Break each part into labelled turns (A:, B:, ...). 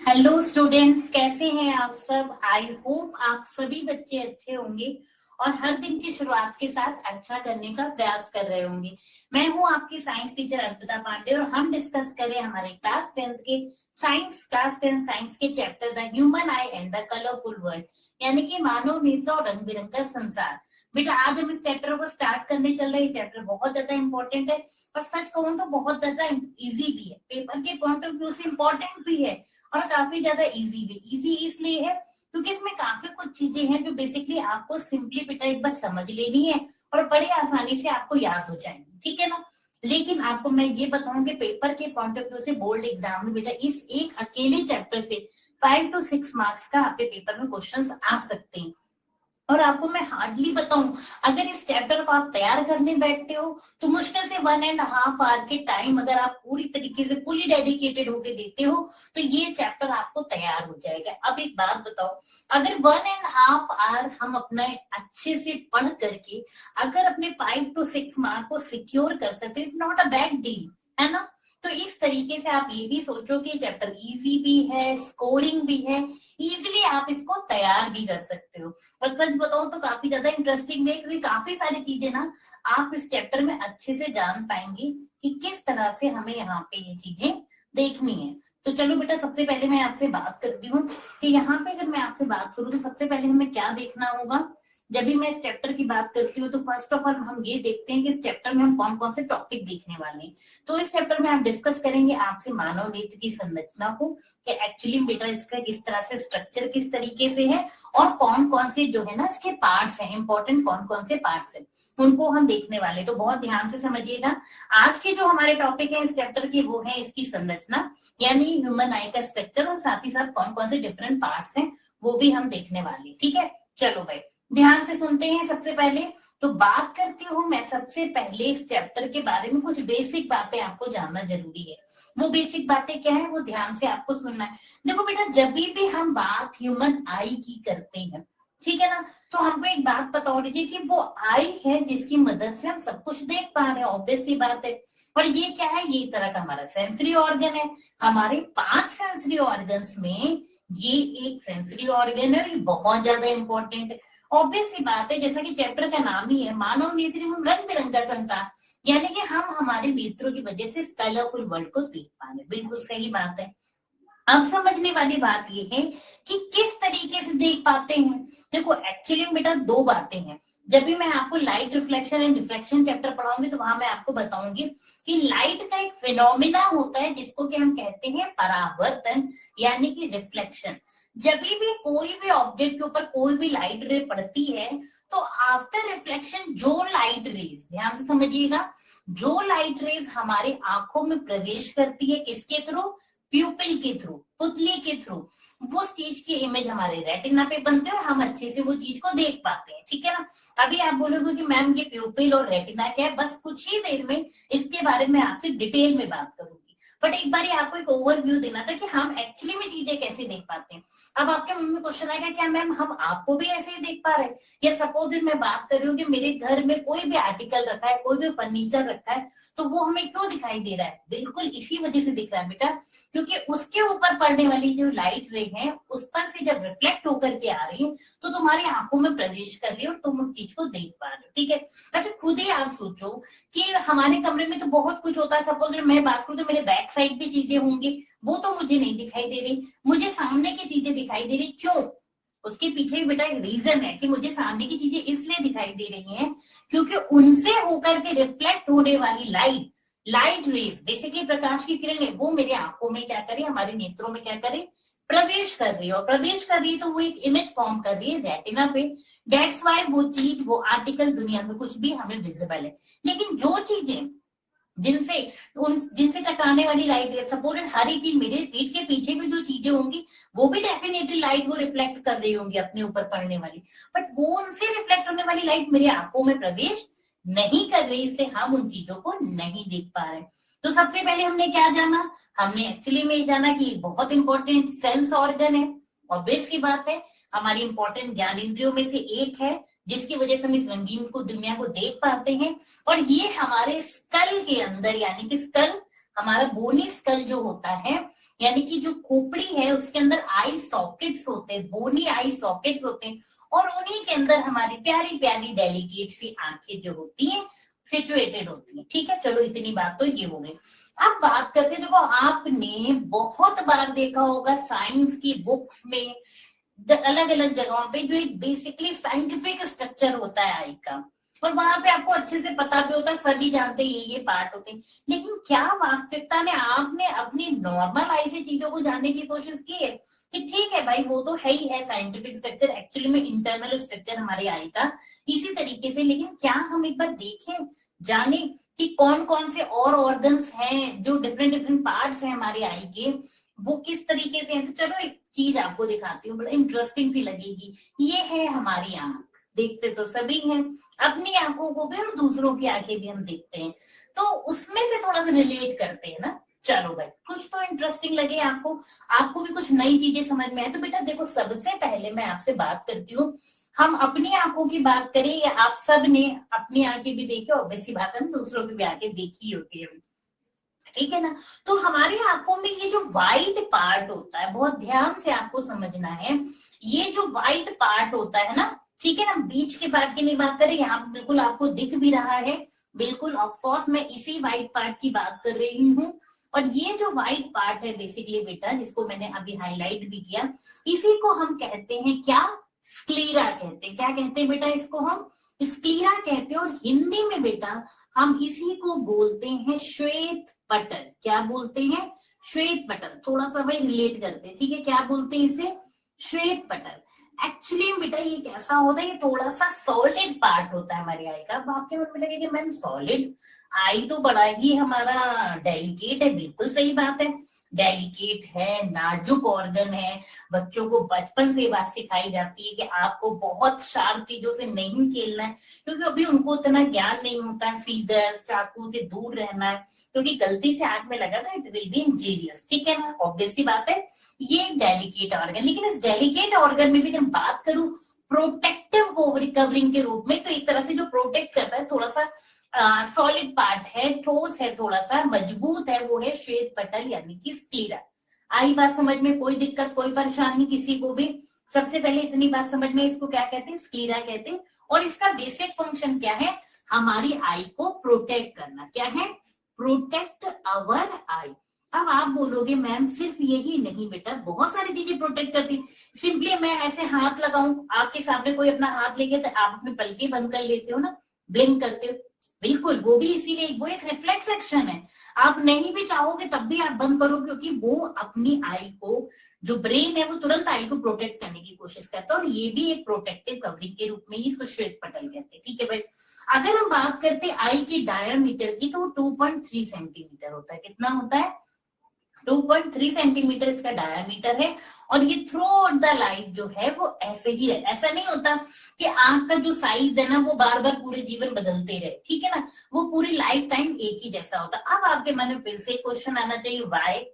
A: Hello students, कैसे हैं आप सब। आई होप आप सभी बच्चे अच्छे होंगे और हर दिन की शुरुआत के साथ अच्छा करने का प्रयास कर रहे होंगे। मैं हूं आपकी साइंस टीचर अर्पिता पांडे और हम डिस्कस करें हमारे क्लास 10 के क्लास 10 साइंस के chapter the human I and the colourful world, यानी कि मानव नेत्र और रंग बिरंगा संसार। बेटा आज हम इस चैप्टर को स्टार्ट करने चल रहे हैं। चैप्टर बहुत ज्यादा इंपॉर्टेंट है और सच कहूं तो बहुत ज्यादा इजी भी है, पेपर के पॉइंट ऑफ व्यू से इंपॉर्टेंट भी है और काफी ज्यादा इजी भी। इजी इसलिए है क्योंकि इसमें काफी कुछ चीजें हैं जो बेसिकली आपको सिंपली बेटा एक बार समझ लेनी है और बड़ी आसानी से आपको याद हो जाएंगी, ठीक है ना। लेकिन आपको मैं ये बताऊंगी पेपर के पॉइंट ऑफ व्यू से बोर्ड एग्जाम में बेटा इस एक अकेले चैप्टर से 5 to 6 मार्क्स का आपके पेपर में क्वेश्चंस आ सकते हैं। और आपको मैं हार्डली बताऊं, अगर इस चैप्टर को आप तैयार करने बैठते हो तो मुश्किल से 1.5 आवर के टाइम अगर आप पूरी तरीके से फुली डेडिकेटेड होके देते हो तो ये चैप्टर आपको तैयार हो जाएगा। अब एक बात बताओ, अगर 1.5 आवर हम अपना अच्छे से पढ़ करके अगर अपने 5 to 6 मार्क को सिक्योर कर सकते, it's not a bad deal, है ना। तो इस तरीके से आप ये भी सोचो कि चैप्टर इजी भी है, स्कोरिंग भी है, इजीली आप इसको तैयार भी कर सकते हो। और सच बताऊं तो काफी ज्यादा इंटरेस्टिंग है क्योंकि काफी सारी चीजें ना आप इस चैप्टर में अच्छे से जान पाएंगे कि किस तरह से हमें यहाँ पे ये चीजें देखनी है। तो चलो बेटा सबसे पहले मैं आपसे बात करती हूँ कि यहाँ पे अगर मैं आपसे बात करूँ तो सबसे पहले हमें क्या देखना होगा। जब भी मैं इस चैप्टर की बात करती हूँ तो फर्स्ट ऑफ ऑल हम ये देखते हैं कि इस चैप्टर में हम कौन कौन से टॉपिक देखने वाले हैं। तो इस चैप्टर में हम डिस्कस करेंगे आपसे मानव नेत्र की संरचना को, कि एक्चुअली बेटा इसका किस तरह से स्ट्रक्चर किस तरीके से है और कौन कौन से जो है ना इसके पार्ट्स हैं, इंपॉर्टेंट कौन कौन से पार्ट्स हैं उनको हम देखने वाले। तो बहुत ध्यान से समझिएगा। आज के जो हमारे टॉपिक है इस चैप्टर के वो है इसकी संरचना, यानी ह्यूमन आई का स्ट्रक्चर, और साथ ही साथ कौन कौन से डिफरेंट पार्ट्स हैं वो भी हम देखने वाले, ठीक है। चलो भाई ध्यान से सुनते हैं। सबसे पहले तो बात करती हूँ मैं सबसे पहले इस चैप्टर के बारे में, कुछ बेसिक बातें आपको जानना जरूरी है। वो बेसिक बातें क्या है वो ध्यान से आपको सुनना है। देखो बेटा जब भी हम बात ह्यूमन आई की करते हैं, ठीक है ना, तो हमको एक बात पता होनी चाहिए कि वो आई है जिसकी मदद से हम सब कुछ देख पा रहे हैं, ऑब्वियस सी बात है। और ये क्या है, ये तरह का हमारा सेंसरी ऑर्गन है। हमारे 5 सेंसरी ऑर्गन्स में ये एक सेंसरी ऑर्गन है और ये बहुत ज्यादा इंपॉर्टेंट है। ऑब्वियस सी बात है, जैसा कि चैप्टर का नाम ही है मानव नेत्र एवं रंग बिरंगा संसार, यानी कि हम हमारे नेत्रों की वजह से इस कलरफुल वर्ल्ड को देख पा रहे, बिल्कुल सही बात है। अब समझने वाली बात यह है कि किस तरीके से देख पाते हैं। देखो एक्चुअली बेटा दो बातें हैं। जब भी मैं आपको light reflection and refraction chapter पढ़ाऊंगी तो वहां मैं आपको बताऊंगी कि लाइट का एक फिनोमिना होता है जिसको कि हम कहते हैं परावर्तन, यानी कि रिफ्लेक्शन। जब भी कोई भी ऑब्जेक्ट के ऊपर कोई भी लाइट रे पड़ती है तो आफ्टर रिफ्लेक्शन जो लाइट रेज, ध्यान से समझिएगा, जो लाइट रेज हमारे आंखों में प्रवेश करती है किसके थ्रू, प्यूपिल के थ्रू, पुतली के थ्रू, वो चीज की इमेज हमारे रेटिना पे बनते हैं और हम अच्छे से वो चीज को देख पाते हैं, ठीक है ना। अभी आप बोलोगे कि मैम ये प्यूपिल और रेटिना क्या है, बस कुछ ही देर में इसके बारे में आपसे डिटेल में बात करूंगी। बट एक बार आपको एक ओवरव्यू देना था कि हम एक्चुअली में चीजें कैसे देख पाते हैं। अब आपके मन में क्वेश्चन आएगा क्या मैम हम आपको भी ऐसे ही देख पा रहे हैं, या सपोज मैं बात कर रही हूँ कि मेरे घर में कोई भी आर्टिकल रखा है, कोई भी फर्नीचर रखा है, तो वो हमें क्यों दिखाई दे रहा है, बिल्कुल इसी वजह से दिख रहा है बेटा, क्योंकि उसके ऊपर पड़ने वाली जो लाइट रे है उस पर से जब रिफ्लेक्ट होकर के आ रही है तो तुम्हारी आंखों में प्रवेश कर रही है और तुम उस चीज को देख पा रहे हो, ठीक है। अच्छा खुद ही आप सोचो कि हमारे कमरे में तो बहुत कुछ होता है, सपोज मैं बात करूं तो मेरे बैक साइड पे चीजें होंगी, वो तो मुझे नहीं दिखाई दे रही, मुझे सामने की चीजें दिखाई दे रही, क्यों, उसके पीछे बेटा एक रीजन है कि मुझे सामने की चीजें इसलिए दिखाई दे रही हैं क्योंकि उनसे होकर के रिफ्लेक्ट होने वाली लाइट रेज, बेसिकली प्रकाश की किरणें, वो मेरे आंखों में क्या करे, हमारे नेत्रों में क्या करे, प्रवेश कर रही है। और प्रवेश कर रही है तो वो एक इमेज फॉर्म कर रही है रेटिना पे। दैट्स व्हाई वो चीज, वो आर्टिकल दुनिया में कुछ भी हमें विजिबल है। लेकिन जो चीजें जिनसे टकराने वाली लाइट है, सपोज हरी चीज मेरे पीठ के पीछे भी जो चीजें होंगी वो भी डेफिनेटली लाइट वो रिफ्लेक्ट कर रही होंगी अपने ऊपर पड़ने वाली, बट वो उनसे रिफ्लेक्ट होने वाली लाइट मेरी आंखों में प्रवेश नहीं कर रही, इसलिए हम उन चीजों को नहीं देख पा रहे। तो सबसे पहले हमने क्या जाना, हमने एक्चुअली में जाना कि बहुत इंपॉर्टेंट सेंस ऑर्गन है, ऑब्वियस की बात है, हमारी इंपॉर्टेंट ज्ञान इंद्रियों में से एक है जिसकी वजह से हम इस रंगीन को दुनिया को देख पाते हैं। और ये हमारे स्कल के अंदर, यानी कि स्कल, हमारा बोनी स्कल जो होता है यानी कि जो खोपड़ी है उसके अंदर आई सॉकेट्स होते हैं, बोनी आई सॉकेट्स होते हैं, और उन्हीं के अंदर हमारी प्यारी प्यारी डेलिकेट सी आंखें जो होती हैं सिचुएटेड होती है। ठीक है, चलो इतनी बात तो ये हो गई। अब बात करते हैं, देखो आपने बहुत बार देखा होगा साइंस की बुक्स में अलग अलग जगहों पे जो एक बेसिकली साइंटिफिक स्ट्रक्चर होता है आई का, और वहां पे आपको अच्छे से पता भी होता है, सभी जानते हैं ये पार्ट होते हैं। लेकिन क्या वास्तविकता में आपने अपनी नॉर्मल आई से चीजों को जानने की कोशिश की है कि ठीक है भाई वो तो है ही है साइंटिफिक स्ट्रक्चर, एक्चुअली में इंटरनल स्ट्रक्चर हमारे आई का इसी तरीके से, लेकिन क्या हम एक बार देखें जाने कि कौन कौन से और ऑर्गन्स हैं जो डिफरेंट डिफरेंट पार्ट्स हैं हमारे आई के, वो किस तरीके से हैं। तो चलो एक चीज आपको दिखाती हूँ, बड़ा इंटरेस्टिंग सी लगेगी। ये है हमारी आंख, देखते तो सभी हैं, अपनी आंखों को भी और दूसरों की आंखें भी हम देखते हैं, तो उसमें से थोड़ा सा रिलेट करते हैं ना। चलो भाई कुछ तो इंटरेस्टिंग लगे आपको, आपको भी कुछ नई चीजें समझ में आए। तो बेटा देखो, सबसे पहले मैं आपसे बात करती हूँ, हम अपनी आंखों की बात करें या आप सब ने अपनी आंखें भी देखी, ऑब्वियसली बात है, दूसरों की भी आंखें देखी होती है, ठीक है ना। तो हमारी आंखों में ये जो व्हाइट पार्ट होता है, बहुत ध्यान से आपको समझना है, ये जो व्हाइट पार्ट होता है ना, ठीक है ना, बीच के पार्ट की नहीं बात करें, यहाँ बिल्कुल आपको दिख भी रहा है, बिल्कुल ऑफकोर्स मैं इसी व्हाइट पार्ट की बात कर रही हूँ। और ये जो व्हाइट पार्ट है बेसिकली बेटा, जिसको मैंने अभी हाईलाइट भी किया, इसी को हम कहते हैं क्या, स्क्लीरा कहते हैं। क्या कहते हैं बेटा, इसको हम स्क्लीरा कहते हैं, और हिंदी में बेटा हम इसी को बोलते हैं श्वेत पटल। क्या बोलते हैं, श्वेत पटल। थोड़ा सा भाई रिलेट करते हैं, ठीक है, क्या बोलते हैं इसे, श्वेत पटल। एक्चुअली बेटा ये कैसा होता है, ये थोड़ा सा सॉलिड पार्ट होता है हमारी आई का। अब आपके मन में लगे कि मैम सॉलिड, आई तो बड़ा ही हमारा डेलिकेट है, बिल्कुल सही बात है, डेलिकेट है, नाजुक ऑर्गन है, बच्चों को बचपन से बात सिखाई जाती है कि आपको बहुत शार्प चीजों से नहीं खेलना है, क्योंकि अभी उनको उतना ज्ञान नहीं होता है, सीजर चाकू से दूर रहना है, क्योंकि गलती से आंख में लगा तो इट विल बी इंजीरियस, ठीक है ना, ऑब्वियसली बात है, ये डेलिकेट ऑर्गन। लेकिन इस डेलिकेट ऑर्गन में भी जब बात करूं प्रोटेक्टिव कवरिंग के रूप में, तो एक तरह से जो प्रोटेक्ट करता है, थोड़ा सा सॉलिड पार्ट है, ठोस है, थोड़ा सा मजबूत है, वो है श्वेत पटल यानी कि स्क्लीरा। आई बात समझ में, कोई दिक्कत कोई परेशानी किसी को भी। सबसे पहले इतनी बात समझ में, इसको क्या कहते हैं, स्क्लीरा कहते हैं, और इसका बेसिक फंक्शन क्या है, हमारी आई को प्रोटेक्ट करना। क्या है, प्रोटेक्ट अवर आई। अब आप बोलोगे मैम सिर्फ यही नहीं बेटा, बहुत सारी चीजें प्रोटेक्ट करती। सिंपली मैं ऐसे हाथ लगाऊं आपके सामने, कोई अपना हाथ लेके, तो आप अपने पलके बंद कर लेते हो ना, ब्लिंक करते हो, बिल्कुल वो भी इसीलिए, वो एक रिफ्लेक्स एक्शन है, आप नहीं भी चाहोगे तब भी आप बंद करो, क्योंकि वो अपनी आई को, जो ब्रेन है वो तुरंत आई को प्रोटेक्ट करने की कोशिश करता है, और ये भी एक प्रोटेक्टिव कवरिंग के रूप में ही इसको श्वेत पटल कहते हैं, ठीक है भाई। अगर हम बात करते हैं आई की डायमीटर की, तो वो 2.3 सेंटीमीटर होता है। कितना होता है, 2.3 सेंटीमीटर इसका डायमीटर है, और ये थ्रू आउट द लाइफ जो है वो ऐसे ही है। ऐसा नहीं होता कि आंख का जो साइज है ना वो बार बार पूरे जीवन बदलते रहे, ठीक है ना, वो पूरी लाइफ टाइम एक ही जैसा होता। अब आपके मन में फिर से क्वेश्चन आना चाहिए, वाई,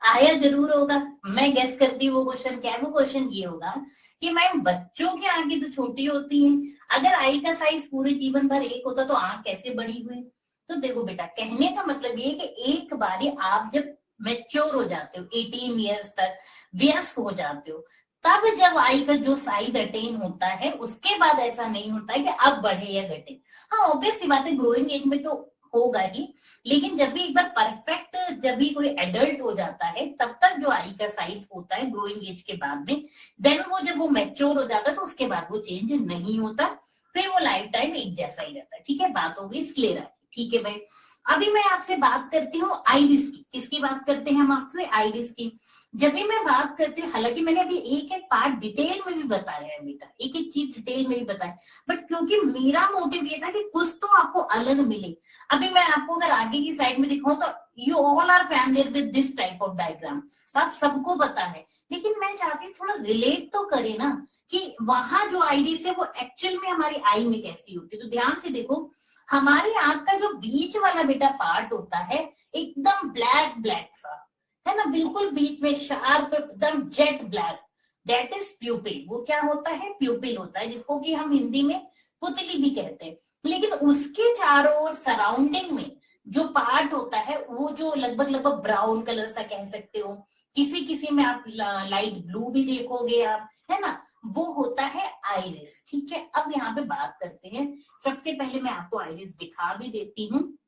A: आया जरूर होगा, मैं गेस करती हूँ वो क्वेश्चन क्या है। वो क्वेश्चन ये होगा कि मैम बच्चों की आंखें तो छोटी होती हैं, अगर आई का साइज पूरे जीवन भर एक होता तो आंख कैसे बड़ी हुई। तो देखो बेटा, कहने का मतलब ये कि एक बारी आप जब मैच्योर हो जाते हो, 18 ईयर्स तक वयस्क हो जाते हो, तब जब आई का जो साइज अटेन होता है, उसके बाद ऐसा नहीं होता है कि अब बढ़े या घटे। हाँ ऑब्वियस सी बात है, ग्रोइंग एज में तो होगा ही, लेकिन जब भी एक बार परफेक्ट, जब भी कोई एडल्ट हो जाता है, तब तक जो आई का साइज होता है ग्रोइंग एज के बाद में, देन वो जब वो मैच्योर हो जाता है तो उसके बाद वो चेंज नहीं होता, फिर वो लाइफ टाइम एक जैसा ही रहता है, ठीक है। बात हो गई क्लियर है, ठीक है भाई। अभी मैं आपसे बात करती हूँ आइरिस की। किसकी बात करते हैं हम आपसे, आइरिस की। जब भी मैं बात करती हूँ, हालांकि मैंने अभी एक एक पार्ट डिटेल में भी बताया है बेटा, एक एक चीज डिटेल में भी बताया, बट क्योंकि मेरा मोटिव ये था कि कुछ तो आपको अलग मिले। अभी मैं आपको अगर आगे की साइड में दिखाऊं तो you all are familiar with this type of diagram, आप सबको पता है, लेकिन मैं चाहती हूँ थोड़ा रिलेट तो करे ना कि वहां जो आइरिस है वो एक्चुअल में हमारी आई में कैसी होती है। तो ध्यान से देखो, हमारी आंख का जो बीच वाला बेटा पार्ट होता है एकदम ब्लैक ब्लैक सा, है ना, बिल्कुल बीच में शार्प एकदम जेट ब्लैक, दैट इज प्यूपिल। वो क्या होता है, प्यूपिल होता है, जिसको कि हम हिंदी में पुतली भी कहते हैं। लेकिन उसके चारों ओर सराउंडिंग में जो पार्ट होता है वो जो लगभग लगभग ब्राउन कलर सा कह सकते हो, किसी किसी में आप लाइट ब्लू भी देखोगे आप, है ना, वो होता है आइरिस। ठीक है, अब यहाँ पे बात करते हैं। सबसे पहले मैं आपको आइरिस दिखा भी देती हूँ,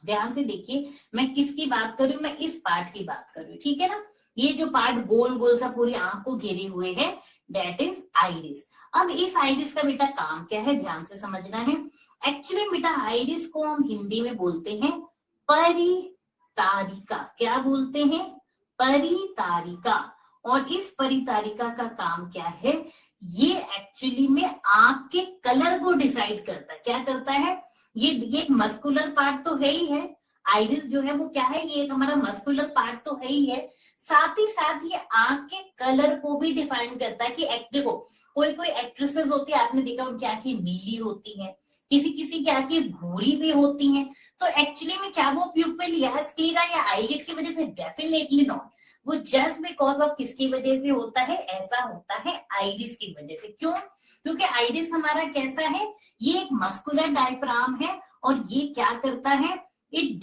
A: ध्यान से देखिए मैं किसकी बात कर रही हूँ, मैं इस पार्ट की बात कर रही हूँ। ठीक है ना, ये जो पार्ट गोल गोल सा पूरी आंख को घेरे हुए है, डेट इज आइरिस। अब इस आइरिस का बेटा काम क्या है, ध्यान से समझना है। एक्चुअली बेटा आइरिस को हम हिंदी में बोलते हैं परितारिका। क्या बोलते हैं, परितारिका। और इस परितारिका का काम क्या है, ये एक्चुअली में आंख के कलर को डिसाइड करता है। क्या करता है, ये एक मस्कुलर पार्ट तो है ही है, आइरिस जो है वो क्या है, ये एक हमारा मस्कुलर पार्ट तो है ही है, साथ ही साथ ये आंख के कलर को भी डिफाइन करता है। कि देखो कोई कोई एक्ट्रेसेस होती है, आपने देखा उनकी आंखें नीली होती हैं, किसी किसी की आंखें भूरी भी होती हैं। तो एक्चुअली में क्या वो प्यूपिल या स्क्लेरा या आईलिड की वजह से, डेफिनेटली नॉट। वो जस्ट बिकॉज ऑफ किसकी वजह से होता है, ऐसा होता है आइरिस की वजह से। क्यों, क्योंकि आइरिस हमारा कैसा है, ये एक मस्कुलर डायफ्राम है, और ये क्या करता है, it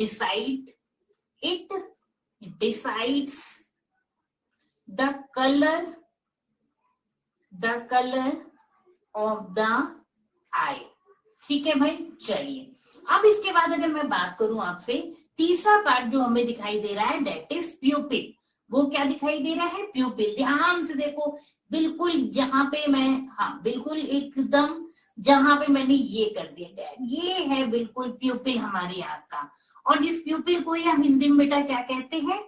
A: decides the colour of the eye. ठीक है भाई, चलिए अब इसके बाद अगर मैं बात करूं आपसे, तीसरा पार्ट जो हमें दिखाई दे रहा है, डेट इज प्यूपिल। वो क्या दिखाई दे रहा है, प्यूपिल। ध्यान से देखो, बिल्कुल जहां पे मैं, हाँ बिल्कुल एकदम जहां पे मैंने ये कर दिया, ये है बिल्कुल प्यूपिल हमारी आंख का। और इस प्यूपिल को हम हिंदी में बेटा क्या कहते हैं,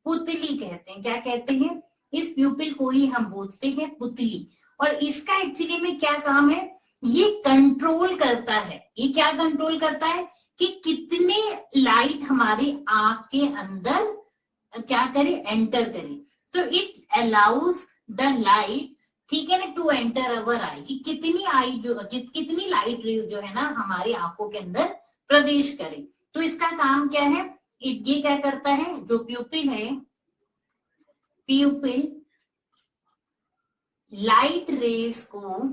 A: पुतली कहते हैं। क्या कहते हैं, इस प्यूपिल को ही हम बोलते हैं पुतली। और इसका एक्चुअली में क्या काम है, ये कंट्रोल करता है। ये क्या कंट्रोल करता है कि कितनी लाइट हमारी आंख के अंदर क्या करे, एंटर करे। तो इट अलाउज द लाइट, ठीक है ना, टू एंटर अवर आई, कि कितनी आई जो कितनी लाइट रेज जो है ना हमारी आंखों के अंदर प्रवेश करे। तो इसका काम क्या है, ये क्या करता है, जो प्यूपिल है, प्यूपिल लाइट रेस को,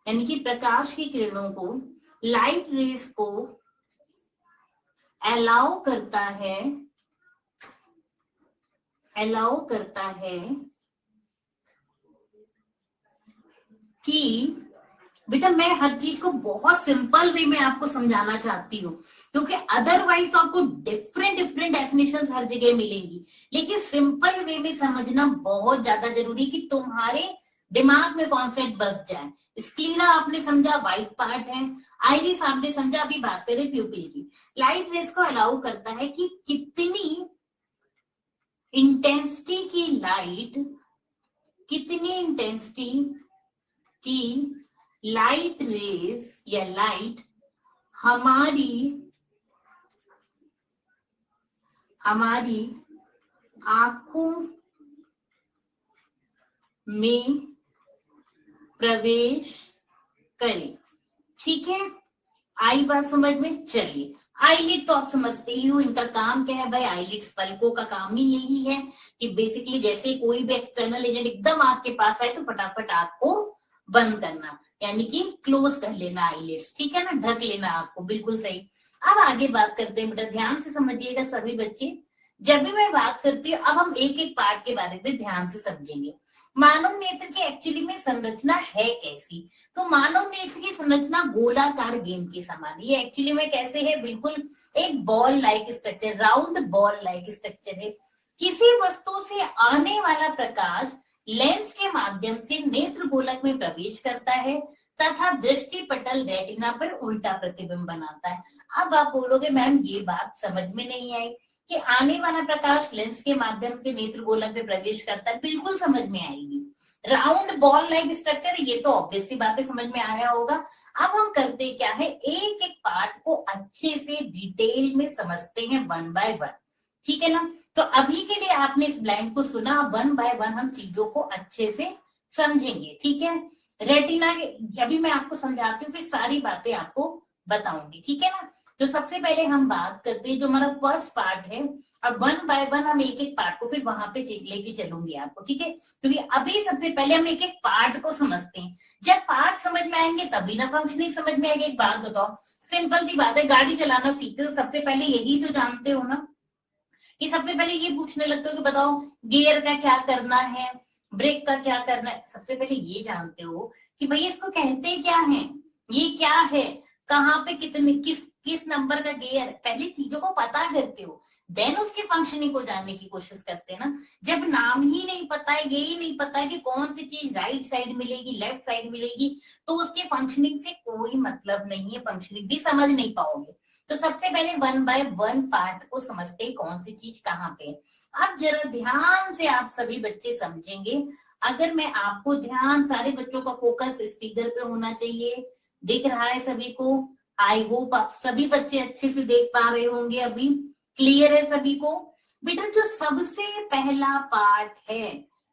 A: यानी कि प्रकाश की किरणों को, लाइट रेस को अलाउ करता है कि बेटा मैं हर चीज को बहुत सिंपल वे में आपको समझाना चाहती हूँ, क्योंकि अदरवाइज तो आपको डिफरेंट डेफिनेशंस हर जगह मिलेंगी। लेकिन सिंपल वे में समझना बहुत ज्यादा जरूरी, कि तुम्हारे दिमाग में कॉन्सेप्ट बस जाए। स्क्लीरा आपने समझा, व्हाइट पार्ट है। आइरिस आपने समझा, अभी बात करें प्यूपिल की। लाइट रेस को अलाउ करता है कि कितनी इंटेंसिटी की लाइट रेज या लाइट हमारी आंखों में प्रवेश करे। ठीक है, आई बात समझ में। चलिए आईलिड तो आप समझते ही हो, इनका काम क्या है भाई, आईलिड्स पलकों का काम ही यही है कि बेसिकली जैसे कोई भी एक्सटर्नल एजेंट एकदम आपके पास आए तो फटाफट आपको बंद करना, यानी कि क्लोज कर लेना आईलिड्स। ठीक है ना, ढक लेना आपको, बिल्कुल सही। अब आगे बात करते हैं बेटा, ध्यान से समझिएगा सभी बच्चे। जब भी मैं बात करती हूँ, अब हम एक एक पार्ट के बारे में ध्यान से समझेंगे। मानव नेत्र की एक्चुअली में संरचना है कैसी, तो मानव नेत्र की संरचना गोलाकार गेंद के समान। ये एक्चुअली में कैसे है, बिल्कुल एक ball like structure, round ball like structure है। किसी वस्तु से आने वाला प्रकाश लेंस के माध्यम से नेत्र गोलक में प्रवेश करता है तथा दृष्टि पटल रेटिना पर उल्टा प्रतिबिंब बनाता है। अब आप बोलोगे मैम ये बात समझ में नहीं आई कि आने वाला प्रकाश लेंस के माध्यम से नेत्र गोलक में प्रवेश करता है, बिल्कुल समझ में आएगी। राउंड बॉल लाइक स्ट्रक्चर, ये तो ऑब्वियस सी बातें समझ में आया होगा। अब हम करते क्या है, एक एक पार्ट को अच्छे से डिटेल में समझते हैं, वन बाय वन। ठीक है ना, तो अभी के लिए आपने इस ब्लाइंड को सुना, वन बाय वन हम चीजों को अच्छे से समझेंगे। ठीक है, रेटिना के अभी मैं आपको समझाती हूँ, फिर सारी बातें आपको बताऊंगी। ठीक है ना, तो सबसे पहले हम बात करते हैं जो हमारा फर्स्ट पार्ट है। अब वन बाय वन हम एक एक पार्ट को फिर वहां पे लेके चलूंगी आपको। ठीक है, क्योंकि अभी सबसे पहले हम एक एक पार्ट को समझते हैं। जब पार्ट समझ में आएंगे तभी ना फंक्शनिंग समझ में आएगी। एक बात बताओ, सिंपल सी बात है, गाड़ी चलाना सीखते हो सबसे पहले यही तो जानते हो ना कि सबसे पहले ये पूछने लगते हो कि बताओ गियर का क्या करना है, ब्रेक का क्या करना है। सबसे पहले ये जानते हो कि भैया इसको कहते क्या है, ये क्या है, कहाँ पे कितने किस नंबर का गियर, पहले चीजों को पता करते हो, देन उसके फंक्शनिंग को जानने की कोशिश करते हैं ना। जब नाम ही नहीं पता है, यही नहीं पता है कि कौन सी चीज राइट साइड मिलेगी लेफ्ट साइड मिलेगी, तो उसके फंक्शनिंग से कोई मतलब नहीं है, फंक्शनिंग भी समझ नहीं पाओगे। तो सबसे पहले 1 बाय 1 पार्ट को समझते हैं, कौन सी चीज कहाँ पे। अब जरा ध्यान से आप सभी बच्चे समझेंगे, अगर मैं आपको ध्यान, सारे बच्चों का फोकस इस फिगर पे होना चाहिए, दिख रहा है सभी को। आई होप आप सभी बच्चे अच्छे से देख पा रहे होंगे, अभी क्लियर है सभी को। बेटा जो सबसे पहला पार्ट है,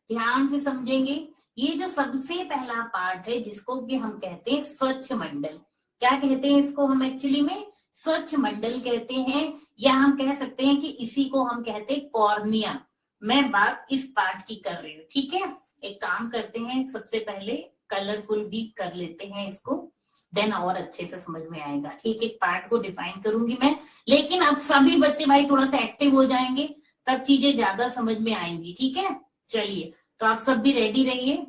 A: ध्यान से समझेंगे, ये जो सबसे पहला पार्ट है जिसको कि हम कहते हैं स्वच्छ मंडल, क्या कहते हैं इसको हम एक्चुअली में, स्वच्छ मंडल कहते हैं, या हम कह सकते हैं कि इसी को हम कहते हैं कॉर्निया। मैं बात इस पार्ट की कर रही हूँ, ठीक है। एक काम करते हैं, सबसे पहले कलरफुल भी कर लेते हैं इसको, देन और अच्छे से समझ में आएगा। एक एक पार्ट को डिफाइन करूंगी मैं, लेकिन अब सभी बच्चे भाई थोड़ा सा एक्टिव हो जाएंगे, तब चीजें ज्यादा समझ में आएंगी, ठीक है। चलिए, तो आप सब भी रेडी रहिए।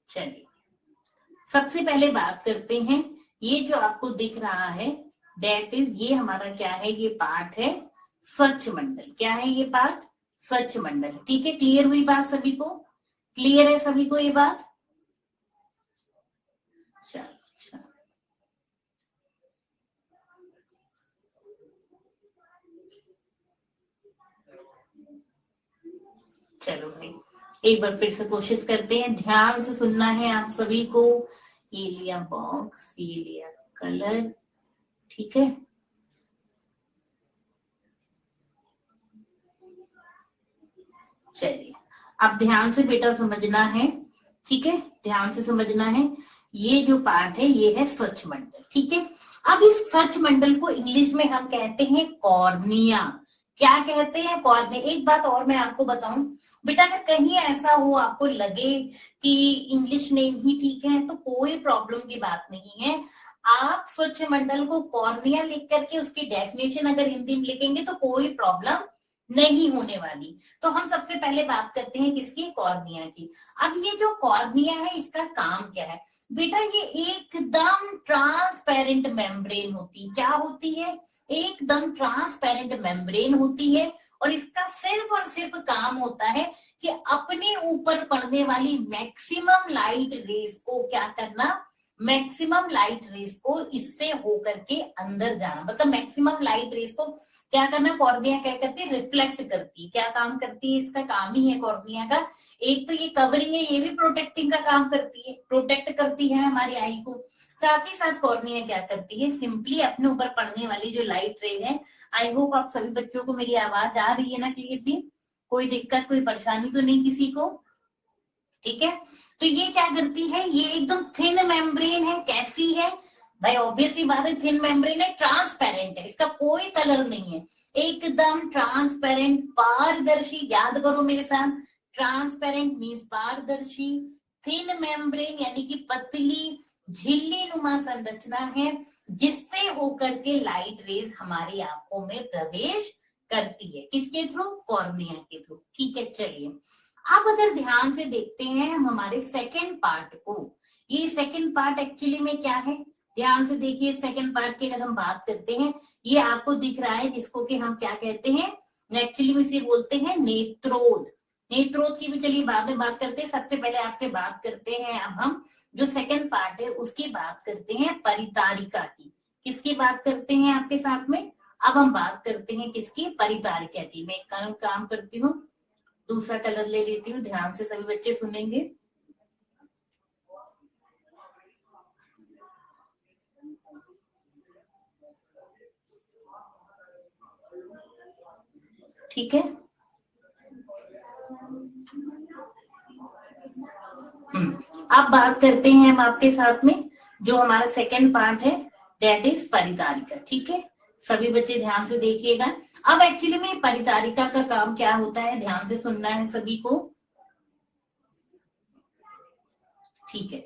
A: चलिए, सबसे पहले बात करते हैं, ये जो आपको दिख रहा है डेट इज, ये हमारा क्या है, ये पार्ट है स्वच्छ मंडल। क्या है ये पार्ट, स्वच्छ मंडल, ठीक है। क्लियर हुई बात सभी को, क्लियर है सभी को ये बात। चलो अच्छा, चलो भाई एक बार फिर से कोशिश करते हैं, ध्यान से सुनना है आप सभी को। ये लिया बॉक्स, ये लिया कलर, ठीक है। चलिए, अब ध्यान से बेटा समझना है, ठीक है, ध्यान से समझना है। ये जो पार्ट है ये है स्वच्छ मंडल, ठीक है। अब इस स्वच्छ मंडल को इंग्लिश में हम कहते हैं कॉर्निया। क्या कहते हैं, कॉर्निया। एक बात और मैं आपको बताऊं बेटा, अगर कहीं ऐसा हो आपको लगे कि इंग्लिश नेम ही ठीक है, तो कोई प्रॉब्लम की बात नहीं है। आप स्वच्छ मंडल को कॉर्निया लिख करके उसकी डेफिनेशन अगर हिंदी में लिखेंगे तो कोई प्रॉब्लम नहीं होने वाली। तो हम सबसे पहले बात करते हैं किसकी, कॉर्निया की। अब ये जो कॉर्निया है इसका काम क्या है बेटा, ये एकदम ट्रांसपेरेंट मेम्ब्रेन होती है। क्या होती है, एकदम ट्रांसपेरेंट मेम्ब्रेन होती है, और इसका सिर्फ और सिर्फ काम होता है कि अपने ऊपर पड़ने वाली मैक्सिमम लाइट रेस को क्या करना, मैक्सिमम लाइट रेस को इससे होकर के अंदर जाना, मतलब मैक्सिमम लाइट रेस को क्या करना, कॉर्निया क्या करती है, रिफ्लेक्ट करती है। क्या काम करती है, इसका काम ही है कॉर्निया का। एक तो ये कवरिंग है, ये भी प्रोटेक्टिंग का काम करती है, प्रोटेक्ट करती है हमारी आई को। साथ ही साथ कॉर्निया क्या करती है, सिंपली अपने ऊपर पड़ने वाली जो लाइट रे है, आई होप आप सभी बच्चों को मेरी आवाज आ रही है ना क्लियरली, कोई दिक्कत कोई परेशानी तो नहीं किसी को, ठीक है। तो ये क्या करती है, ये एकदम थिन मेम्ब्रेन है। कैसी है भाई, ऑब्वियसली बात है, थिन मेम्ब्रेन है, ट्रांसपेरेंट है, इसका कोई कलर नहीं है, एकदम ट्रांसपेरेंट पारदर्शी। याद करो मेरे साथ, ट्रांसपेरेंट मीन्स पारदर्शी, थिन मेम्ब्रेन यानी कि पतली झिल्ली नुमा संरचना है, जिससे होकर के लाइट रेज हमारी आंखों में प्रवेश करती है। किसके थ्रू, कॉर्निया के थ्रू, ठीक है। चलिए, अब अगर ध्यान से देखते हैं हम हमारे सेकेंड पार्ट को, ये सेकेंड पार्ट एक्चुअली में क्या है, ध्यान से देखिए। सेकेंड पार्ट की अगर हम बात करते हैं, ये आपको दिख रहा है, जिसको कि हम क्या कहते हैं, एक्चुअली में इसे बोलते हैं नेत्रोद। नेत्रोद की भी चलिए बाद में बात करते हैं, सबसे पहले आपसे बात करते हैं अब हम जो सेकेंड पार्ट है उसकी बात करते हैं, परितारिका की। किसकी बात करते हैं आपके साथ में, अब हम बात करते हैं किसकी, परितारिका की। मैं एक काम करती हूँ, दूसरा कलर ले लेती हूँ, ध्यान से सभी बच्चे सुनेंगे। ठीक है, अब बात करते हैं हम आपके साथ में जो हमारा सेकंड पार्ट है, डेट इज परितारिका, ठीक है। सभी बच्चे ध्यान से देखिएगा। अब एक्चुअली में परितारिका का काम क्या होता है, ध्यान से सुनना है सभी को, ठीक है।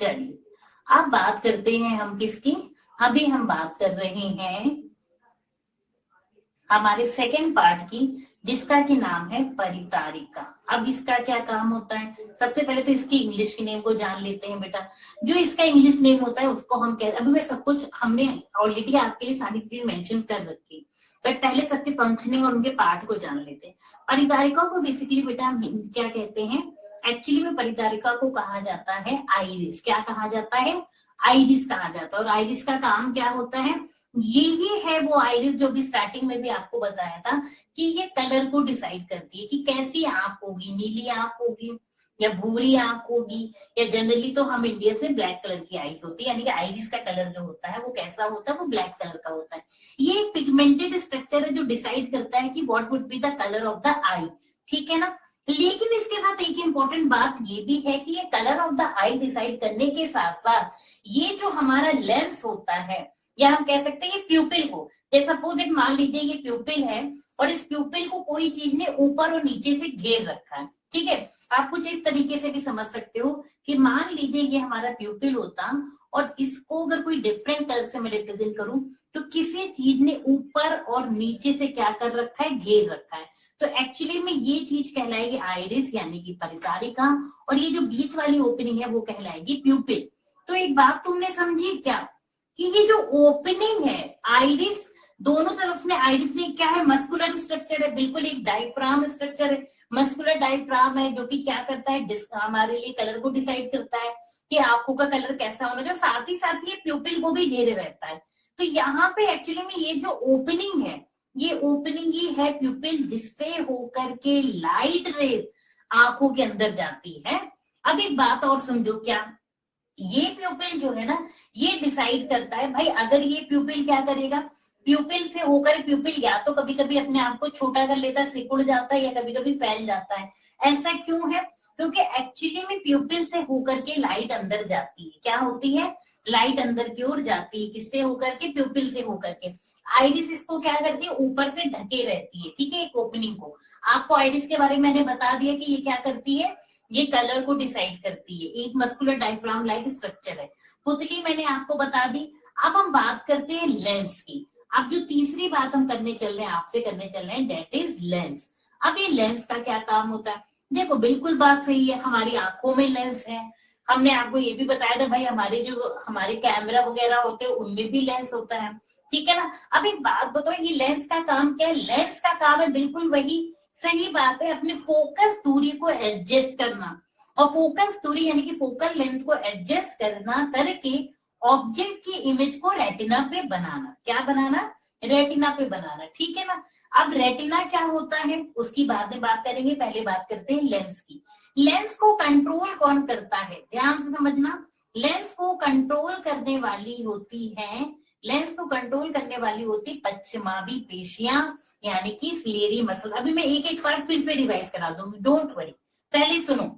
A: चलिए अब बात करते हैं हम किसकी, अभी हम बात कर रहे हैं हमारे सेकेंड पार्ट की, जिसका की नाम है परितारिका। अब इसका क्या काम होता है, सबसे पहले तो इसकी इंग्लिश की नेम को जान लेते हैं बेटा। जो इसका इंग्लिश नेम होता है उसको हम अभी मैं सब कुछ हमने ऑलरेडी आपके लिए सारी चीजें मेंशन कर रखी, बट पहले सबके फंक्शनिंग और उनके पार्ट को जान लेते हैं। परितारिका को बेसिकली बेटा हम क्या कहते हैं, एक्चुअली में परितारिका को कहा जाता है आइरिस। क्या कहा जाता है, आइरिस कहा जाता है। और आइरिस का काम क्या होता है, यही है वो आइरिस जो भी स्टार्टिंग में भी आपको बताया था कि ये कलर को डिसाइड करती है कि कैसी आंख होगी, नीली आंख होगी या भूरी आंख होगी, या जनरली तो हम इंडिया से ब्लैक कलर की आईज होती है, यानी कि आइरिस का कलर जो होता है वो कैसा होता है, वो ब्लैक कलर का होता है। ये एक पिगमेंटेड स्ट्रक्चर है जो डिसाइड करता है कि what would be the colour of the eye, ठीक है ना। लेकिन इसके साथ एक इंपॉर्टेंट बात ये भी है कि ये colour of the I decide करने के साथ साथ ये जो हमारा लेंस होता है, या हम कह सकते हैं ये प्यूपिल को, जैसे सपोज एक मान लीजिए ये प्यूपिल है और इस प्यूपिल को कोई चीज ने ऊपर और नीचे से घेर रखा है, ठीक है। आप कुछ इस तरीके से भी समझ सकते हो कि मान लीजिए ये हमारा प्यूपिल होता और इसको अगर कोई डिफरेंट कलर से मैं रिप्रेजेंट करूं तो किसी चीज ने ऊपर और नीचे से क्या कर रखा है, घेर रखा है। तो एक्चुअली में ये चीज कहलाएगी आइरिस यानी कि परितारिका, और ये जो बीच वाली ओपनिंग है वो कहलाएगी प्यूपिल। तो एक बात तुमने समझी क्या, कि ये जो ओपनिंग है आइरिस, दोनों तरफ में आइरिस में क्या है, मस्कुलर स्ट्रक्चर है, बिल्कुल एक डायफ्राम स्ट्रक्चर है, मस्कुलर डायफ्राम है जो कि क्या करता है, हमारे लिए कलर को डिसाइड करता है कि आंखों का कलर कैसा होना चाहिए, साथ ही साथ ये प्यूपिल को भी घेरे रहता है। तो यहाँ पे एक्चुअली में ये जो ओपनिंग है, ये ओपनिंग ही है प्यूपिल, जिससे होकर के लाइट रेज आंखों के अंदर जाती है। अब एक बात और समझो, क्या ये प्यूपिल जो है ना, ये डिसाइड करता है भाई, अगर ये प्यूपिल क्या करेगा, प्यूपिल से होकर प्यूपिल या तो कभी कभी अपने आप को छोटा कर लेता है, सिकुड़ जाता है, या कभी कभी फैल जाता है। ऐसा क्यों है, क्योंकि एक्चुअली में प्यूपिल से होकर के लाइट अंदर जाती है, क्या होती है, लाइट अंदर की ओर जाती है, किससे होकर के, प्यूपिल से होकर के। आइरिस इसको क्या करती है, ऊपर से ढके रहती है, ठीक है, एक ओपनिंग को। आपको आइरिस के बारे में मैंने बता दिया कि ये क्या करती है, ये कलर को डिसाइड करती है, एक मस्कुलर डायफ्राम लाइक स्ट्रक्चर है। पुतली मैंने आपको बता दी। अब हम बात करते हैं लेंस की। अब जो तीसरी बात हम करने चल रहे हैं, आपसे करने चल रहे हैं, डेट इज लेंस। अब ये लेंस का क्या काम होता है, देखो बिल्कुल बात सही है, हमारी आंखों में लेंस है। हमने आपको ये भी बताया था भाई, हमारे कैमरा वगैरह होते हैं उनमें भी लेंस होता है, ठीक है ना। अब एक बात बताओ, ये लेंस का काम क्या है, लेंस का काम है बिल्कुल वही, सही बात है, अपने फोकस दूरी को एडजस्ट करना। और फोकस दूरी यानी कि फोकल लेंथ को एडजस्ट करना करके ऑब्जेक्ट की इमेज को रेटिना पे बनाना। क्या बनाना, रेटिना पे बनाना, ठीक है ना। अब रेटिना क्या होता है उसकी बाद में बात करेंगे, पहले बात करते हैं लेंस की। लेंस को कंट्रोल कौन करता है, ध्यान से समझना। लेंस को कंट्रोल करने वाली होती है, लेंस को कंट्रोल करने वाली होती पश्चिमाभी पेशियां, यानी कि सिलेरी मसल्स। अभी मैं एक एक बार फिर से रिवाइज करा दूंगी, डोंट वरी। पहले सुनो,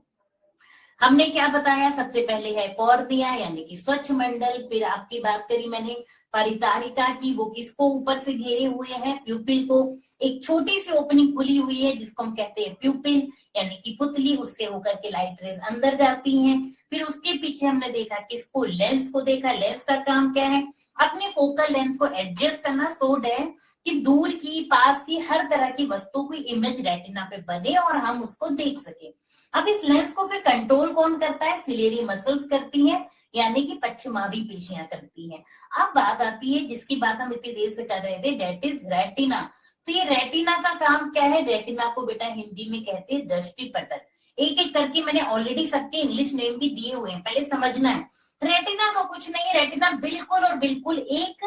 A: हमने क्या बताया, सबसे पहले है कॉर्निया यानी कि स्वच्छ मंडल, फिर आपकी बात करी मैंने परितारिका की, वो किसको ऊपर से घेरे हुए हैं, प्यूपिल को। एक छोटी सी ओपनिंग खुली हुई है जिसको हम कहते हैं प्यूपिल यानी कि पुतली, उससे होकर के लाइट रेज अंदर जाती हैं। फिर उसके पीछे हमने देखा किसको, लेंस को देखा। लेंस का काम क्या है, अपनी फोकल लेंथ को एडजस्ट करना, सो दैट कि दूर की पास की हर तरह की वस्तु की इमेज रेटिना पे बने और हम उसको देख सके। अब इस लेंस को फिर कंट्रोल कौन करता है, सिलेरी मसल्स करती हैं, यानी कि पश्चिमाभी पेशियां करती हैं। अब बात आती है जिसकी बात हम इतनी देर से कर रहे थे, डेट इज रेटिना। तो ये रेटिना का काम क्या है, रेटिना को बेटा हिंदी में कहते हैं दृष्टि पटल। एक एक करके मैंने ऑलरेडी सबके इंग्लिश नेम भी दिए हुए हैं, पहले समझना है। रेटिना तो कुछ नहीं है, रेटिना बिल्कुल और बिल्कुल एक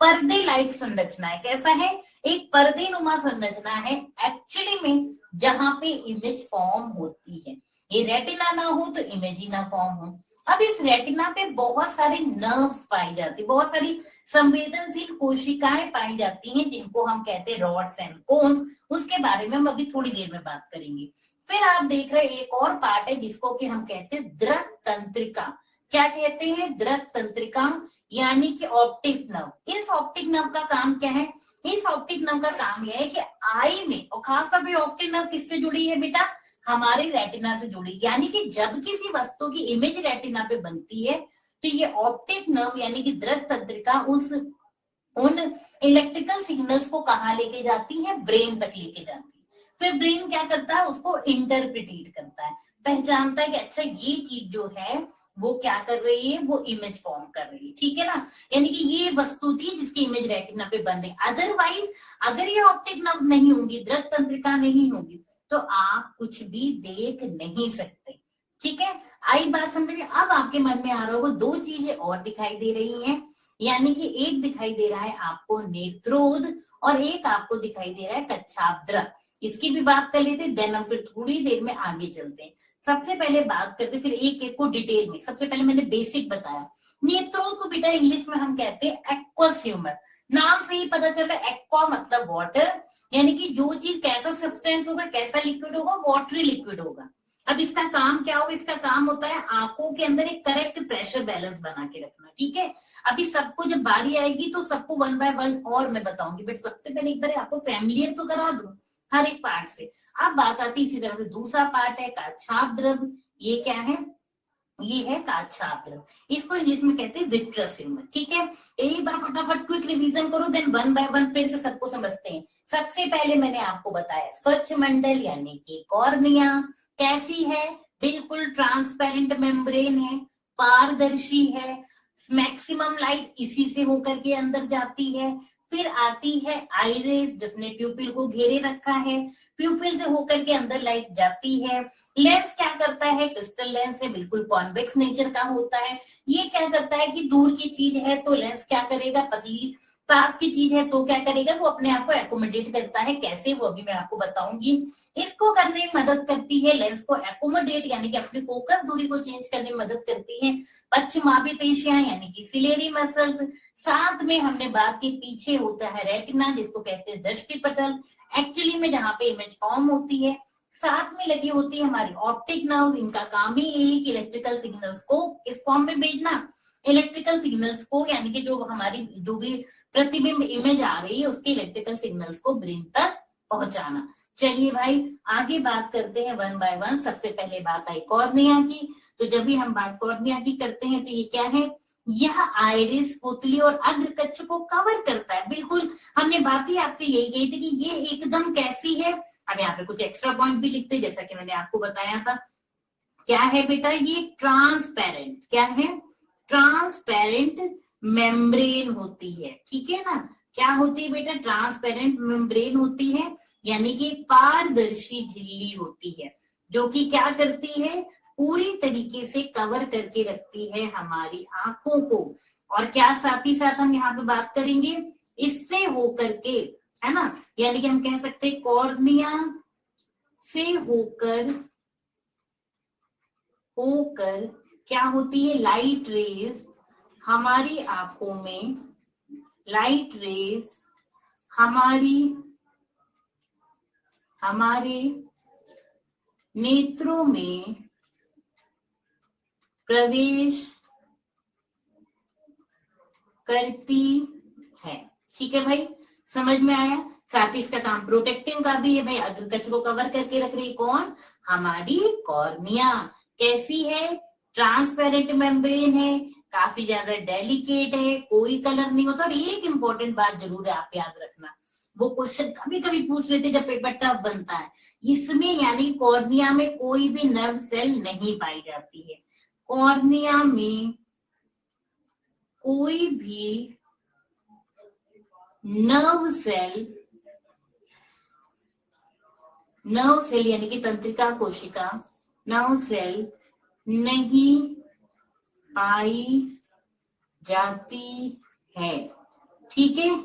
A: पर्दे लाइक संरचना है। कैसा है, एक पर्दे नुमा संरचना है एक्चुअली में, जहां पे इमेज फॉर्म होती है। ये रेटिना ना हो तो इमेज ही ना फॉर्म हो। अब इस रेटिना पे बहुत सारे नर्व्स पाई जाती, बहुत सारी संवेदनशील कोशिकाएं पाई जाती हैं, जिनको हम कहते हैं रॉड्स एंड कोन्स। उसके बारे में हम अभी थोड़ी देर में बात करेंगे। फिर आप देख रहे हैं एक और पार्ट है जिसको कि हम कहते हैं दृक तंत्रिका। क्या कहते हैं, दृक तंत्रिका यानी कि ऑप्टिक नर्व। इस ऑप्टिक नर्व का काम क्या है, इस ऑप्टिक नर्व का काम यह है कि आई में, और खासतौर पर ऑप्टिक नर्व किससे जुड़ी है बेटा, हमारे रेटिना से जुड़ी, यानी कि जब किसी वस्तु की इमेज रेटिना पे बनती है तो ये ऑप्टिक नर्व यानी कि दृक तंत्रिका उन इलेक्ट्रिकल सिग्नल्स को कहाँ लेके जाती है, ब्रेन तक लेके जाती है। फिर ब्रेन क्या करता है, उसको इंटरप्रिटेट करता है, पहचानता है कि अच्छा ये चीज जो है वो क्या कर रही है, वो इमेज फॉर्म कर रही है, ठीक है ना। यानी कि ये वस्तु थी जिसकी इमेज रेटिना पे बन रही। अदरवाइज अगर ये ऑप्टिक नर्व नहीं होंगी, दृक तंत्रिका नहीं होगी, तो आप कुछ भी देख नहीं सकते, ठीक है। आई बात समझ में। अब आपके मन में आ रहा होगा दो चीजें और दिखाई दे रही हैं, यानी कि एक दिखाई दे रहा है आपको नेत्रोद और एक आपको दिखाई दे रहा है कच्छाद्र। इसकी भी बात कर लेते, देन हम फिर थोड़ी देर में आगे चलते हैं। सबसे पहले बात करते, फिर एक एक को डिटेल में। सबसे पहले मैंने बेसिक बताया, नेत्रोद को बेटा इंग्लिश में हम कहते हैं एक्वस ह्यूमर। नाम से ही पता चल रहा है, एक्वा मतलब वाटर, यानी कि जो चीज कैसा सब्सटेंस होगा, कैसा लिक्विड होगा, वाटरी लिक्विड होगा। अब इसका काम क्या होगा, इसका काम होता है आंखों के अंदर एक करेक्ट प्रेशर बैलेंस बना के रखना, ठीक है। अभी सबको जब बारी आएगी तो सबको वन बाय वन और मैं बताऊंगी, बट सबसे पहले एक बार आपको फैमिलियर तो करा दूं हर एक पार्ट से। अब बात आती इसी तरह से दूसरा पार्ट है काच्छाप द्रव। ये क्या है, ये है काच्छाप द्रव, इसको इंग्लिश में कहते हैं विट्रस ह्यूमर, ठीक है। एक बार फटाफट क्विक रिवीजन करो, देन वन बाय वन फिर से सबको समझते हैं। सबसे पहले मैंने आपको बताया स्वच्छ मंडल यानी कि कॉर्निया कैसी है, बिल्कुल ट्रांसपेरेंट मेम्ब्रेन है, पारदर्शी है, मैक्सिमम लाइट इसी से होकर के अंदर जाती है। फिर आती है आइरिस जिसने प्यूपिल को घेरे रखा है, प्यूपिल से होकर के अंदर लाइट जाती है। लेंस क्या करता है, क्रिस्टल लेंस है, बिल्कुल कॉन्वेक्स नेचर का होता है। ये क्या करता है कि दूर की चीज है तो लेंस क्या करेगा, पतली, पास की चीज है तो क्या करेगा, वो अपने आप को एकोमोडेट करता है। कैसे, वो अभी मैं आपको बताऊंगी। इसको करने में मदद करती है, लेंस को एकोमोडेट यानी कि अपनी फोकस दूरी को चेंज करने में मदद करती है पश्चिमाभी पेशियां यानी कि सिलेरी मसल्स। साथ में हमने बात की पीछे होता है रेटिना जिसको कहते हैं दृष्टि पटल, एक्चुअली में जहाँ पे इमेज फॉर्म होती है। साथ में लगी होती है हमारी ऑप्टिक नर्व, इनका काम ही यही कि इलेक्ट्रिकल सिग्नल्स को किस फॉर्म में भेजना, इलेक्ट्रिकल सिग्नल्स को, यानी कि जो हमारी जो भी प्रतिबिंब इमेज आ रही है उसके इलेक्ट्रिकल सिग्नल्स को ब्रेन तक पहुंचाना। चलिए भाई आगे बात करते हैं वन बाय वन। सबसे पहले बात आई कॉर्निया की, तो जब भी हम बात कॉर्निया की करते हैं तो ये क्या है, यह आइरिस, पुतली और अग्रकच्छ को कवर करता है। बिल्कुल हमने बात ही आपसे यही कही थी कि ये एकदम कैसी है। अब यहाँ पे कुछ एक्स्ट्रा पॉइंट भी लिखते हैं, जैसा कि मैंने आपको बताया था। क्या है बेटा, ये ट्रांसपेरेंट, क्या है, ट्रांसपेरेंट मेम्ब्रेन होती है, ठीक है ना। क्या होती है बेटा, ट्रांसपेरेंट मेम्ब्रेन होती है, यानी कि पारदर्शी झिल्ली होती है, जो कि क्या करती है, पूरी तरीके से कवर करके रखती है हमारी आंखों को। और क्या साथ ही साथ हम यहाँ पे बात करेंगे, इससे होकर के, है ना, यानी कि हम कह सकते हैं कॉर्निया से होकर क्या होती है, लाइट रेज हमारी आंखों में, लाइट रेज हमारे नेत्रों में प्रवेश करती है, ठीक है भाई, समझ में आया। साथ ही इसका काम प्रोटेक्टिव का भी है भाई, अग्रकच्छ को कवर करके रख रही कौन, हमारी कॉर्निया। कैसी है, ट्रांसपेरेंट मेम्ब्रेन है, काफी ज्यादा डेलिकेट है, कोई कलर नहीं होता। और एक इंपॉर्टेंट बात जरूर है, आप याद रखना, वो क्वेश्चन कभी कभी पूछ लेते जब पेपर टफ बनता है, इसमें यानी कॉर्निया में कोई भी नर्व सेल नहीं पाई जाती है। कॉर्निया में कोई भी नर्व सेल यानी कि तंत्रिका कोशिका, नर्व सेल नहीं पाई जाती है, ठीक है,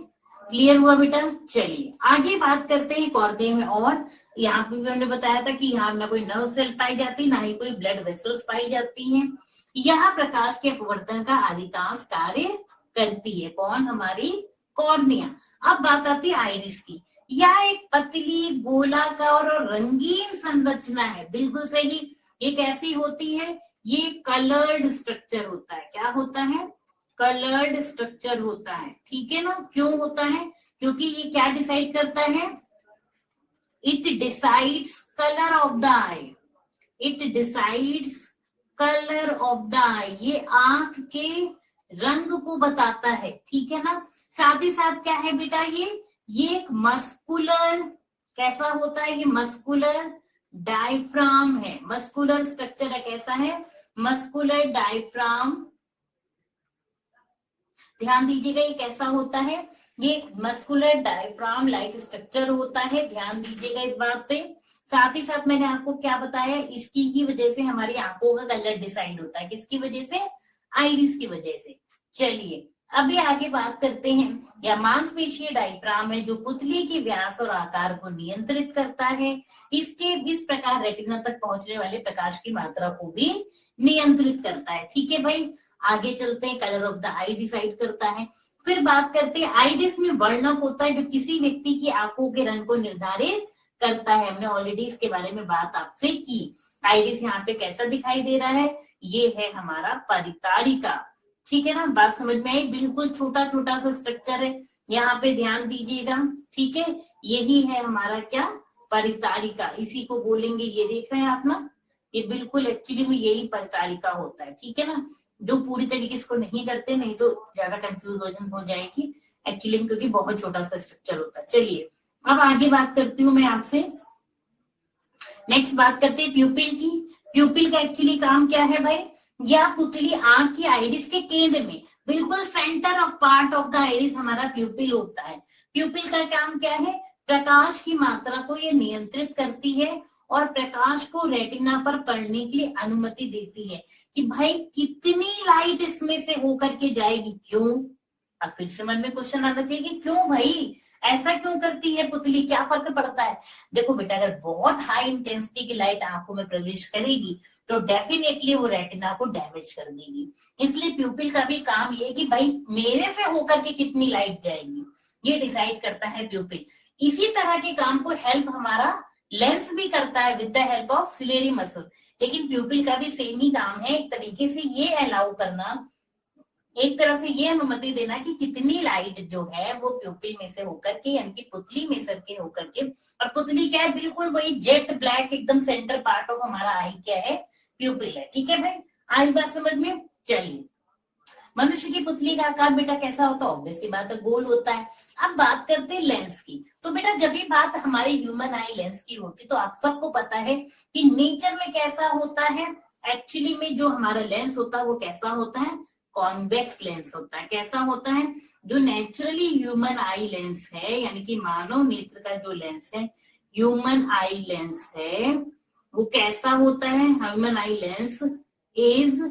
A: क्लियर हुआ बेटा। चलिए आगे बात करते हैं कॉर्निया में। और यहाँ पे भी हमने बताया था कि यहाँ ना कोई नर्व सेल पाई जाती, ना ही कोई ब्लड वेसल्स पाई जाती हैं। यह प्रकाश के अपवर्तन का अधिकांश कार्य करती है, कौन, हमारी कॉर्निया। अब बात आती है आइरिस की। यह एक पतली गोलाकार और रंगीन संरचना है, बिल्कुल सही। ये कैसी होती है, ये कलर्ड स्ट्रक्चर होता है। क्या होता है, कलर्ड स्ट्रक्चर होता है, ठीक है ना। क्यों होता है, क्योंकि ये क्या डिसाइड करता है, it decides colour of the eye, it decides colour of the eye, ये आंख के रंग को बताता है, ठीक है ना। साथ ही साथ क्या है बेटा, ये एक मस्कुलर, कैसा होता है, ये मस्कुलर डायफ्राम है, मस्कुलर स्ट्रक्चर है, कैसा है, मस्कुलर डायफ्राम। ध्यान दीजिएगा ये कैसा होता है, ये मस्कुलर डायफ्राम लाइक स्ट्रक्चर होता है, ध्यान दीजिएगा इस बात पे। साथ ही साथ मैंने आपको क्या बताया, इसकी ही वजह से हमारी आंखों का कलर डिसाइड होता है, किसकी वजह से, आइरिस की वजह से। चलिए अभी आगे बात करते हैं, या मांसपेशीय डायफ्राम है जो पुतली के व्यास और आकार को नियंत्रित करता है, इसके इस प्रकार रेटिना तक पहुंचने वाले प्रकाश की मात्रा को भी नियंत्रित करता है, ठीक है भाई। आगे चलते हैं, colour of the I decide करता है। फिर बात करते हैं आइरिस में वर्णक होता है जो किसी व्यक्ति की आंखों के रंग को निर्धारित करता है, हमने ऑलरेडी इसके बारे में बात आपसे की। आइरिस यहाँ पे कैसा दिखाई दे रहा है, ये है हमारा परितारिका, ठीक है ना, बात समझ में आई। बिल्कुल छोटा छोटा सा स्ट्रक्चर है, यहाँ पे ध्यान दीजिएगा, ठीक है। यही है हमारा क्या, परितारिका, इसी को बोलेंगे, ये देख रहे हैं आप ना, ये बिल्कुल एक्चुअली में यही परितारिका होता है, ठीक है ना। जो पूरी तरीके से इसको नहीं करते, नहीं तो ज्यादा कंफ्यूजन हो जाएगी एक्चुअली में, क्योंकि बहुत छोटा सा स्ट्रक्चर होता है। चलिए अब आगे बात करती हूँ मैं आपसे, नेक्स्ट बात करते हैं प्यूपिल की। प्यूपिल का एक्चुअली काम क्या है भाई, या पुतली आंख की आइरिस के केंद्र में, बिल्कुल centre of part of the iris हमारा प्यूपिल होता है। प्यूपिल का काम क्या है, प्रकाश की मात्रा को ये नियंत्रित करती है और प्रकाश को रेटिना पर पड़ने के लिए अनुमति देती है कि भाई कितनी लाइट इसमें से होकर के जाएगी, क्यों। अब फिर से मन में क्वेश्चन आना चाहिए कि क्यों भाई, ऐसा क्यों करती है पुतली, क्या फर्क पड़ता है। देखो बेटा, अगर बहुत हाई इंटेंसिटी की लाइट आंखों में प्रवेश करेगी तो डेफिनेटली वो रेटिना को डैमेज कर देगी। इसलिए प्यूपिल का भी काम ये कि भाई मेरे से होकर के कितनी लाइट जाएगी, ये डिसाइड करता है प्यूपिल। इसी तरह के काम को हेल्प हमारा लेंस भी करता है with the help of ciliary muscle, लेकिन प्यूपिल का भी सेम ही काम है, एक तरीके से ये अलाउ करना, एक तरह से ये अनुमति देना कि कितनी लाइट जो है वो प्यूपिल में से होकर के, यानी कि पुतली में सर के होकर के, और पुतली क्या है, बिल्कुल वही जेट ब्लैक एकदम सेंटर पार्ट ऑफ हमारा आई क्या है, प्यूपिल है, ठीक है भाई। आई बात समझ में। चलिए मनुष्य की पुतली का आकार बेटा कैसा होता है, ऑब्वियसली बात है गोल होता है। अब बात करते हैं लेंस की, तो बेटा जब भी बात हमारे ह्यूमन आई लेंस की होती तो आप सबको पता है कि नेचर में कैसा होता है, एक्चुअली में जो हमारा लेंस होता है वो कैसा होता है, कॉन्वेक्स लेंस होता है। कैसा होता है, जो नेचुरली ह्यूमन आई लेंस है, यानी कि मानव नेत्र का जो लेंस है, ह्यूमन आई लेंस है, वो कैसा होता है, human eye lens is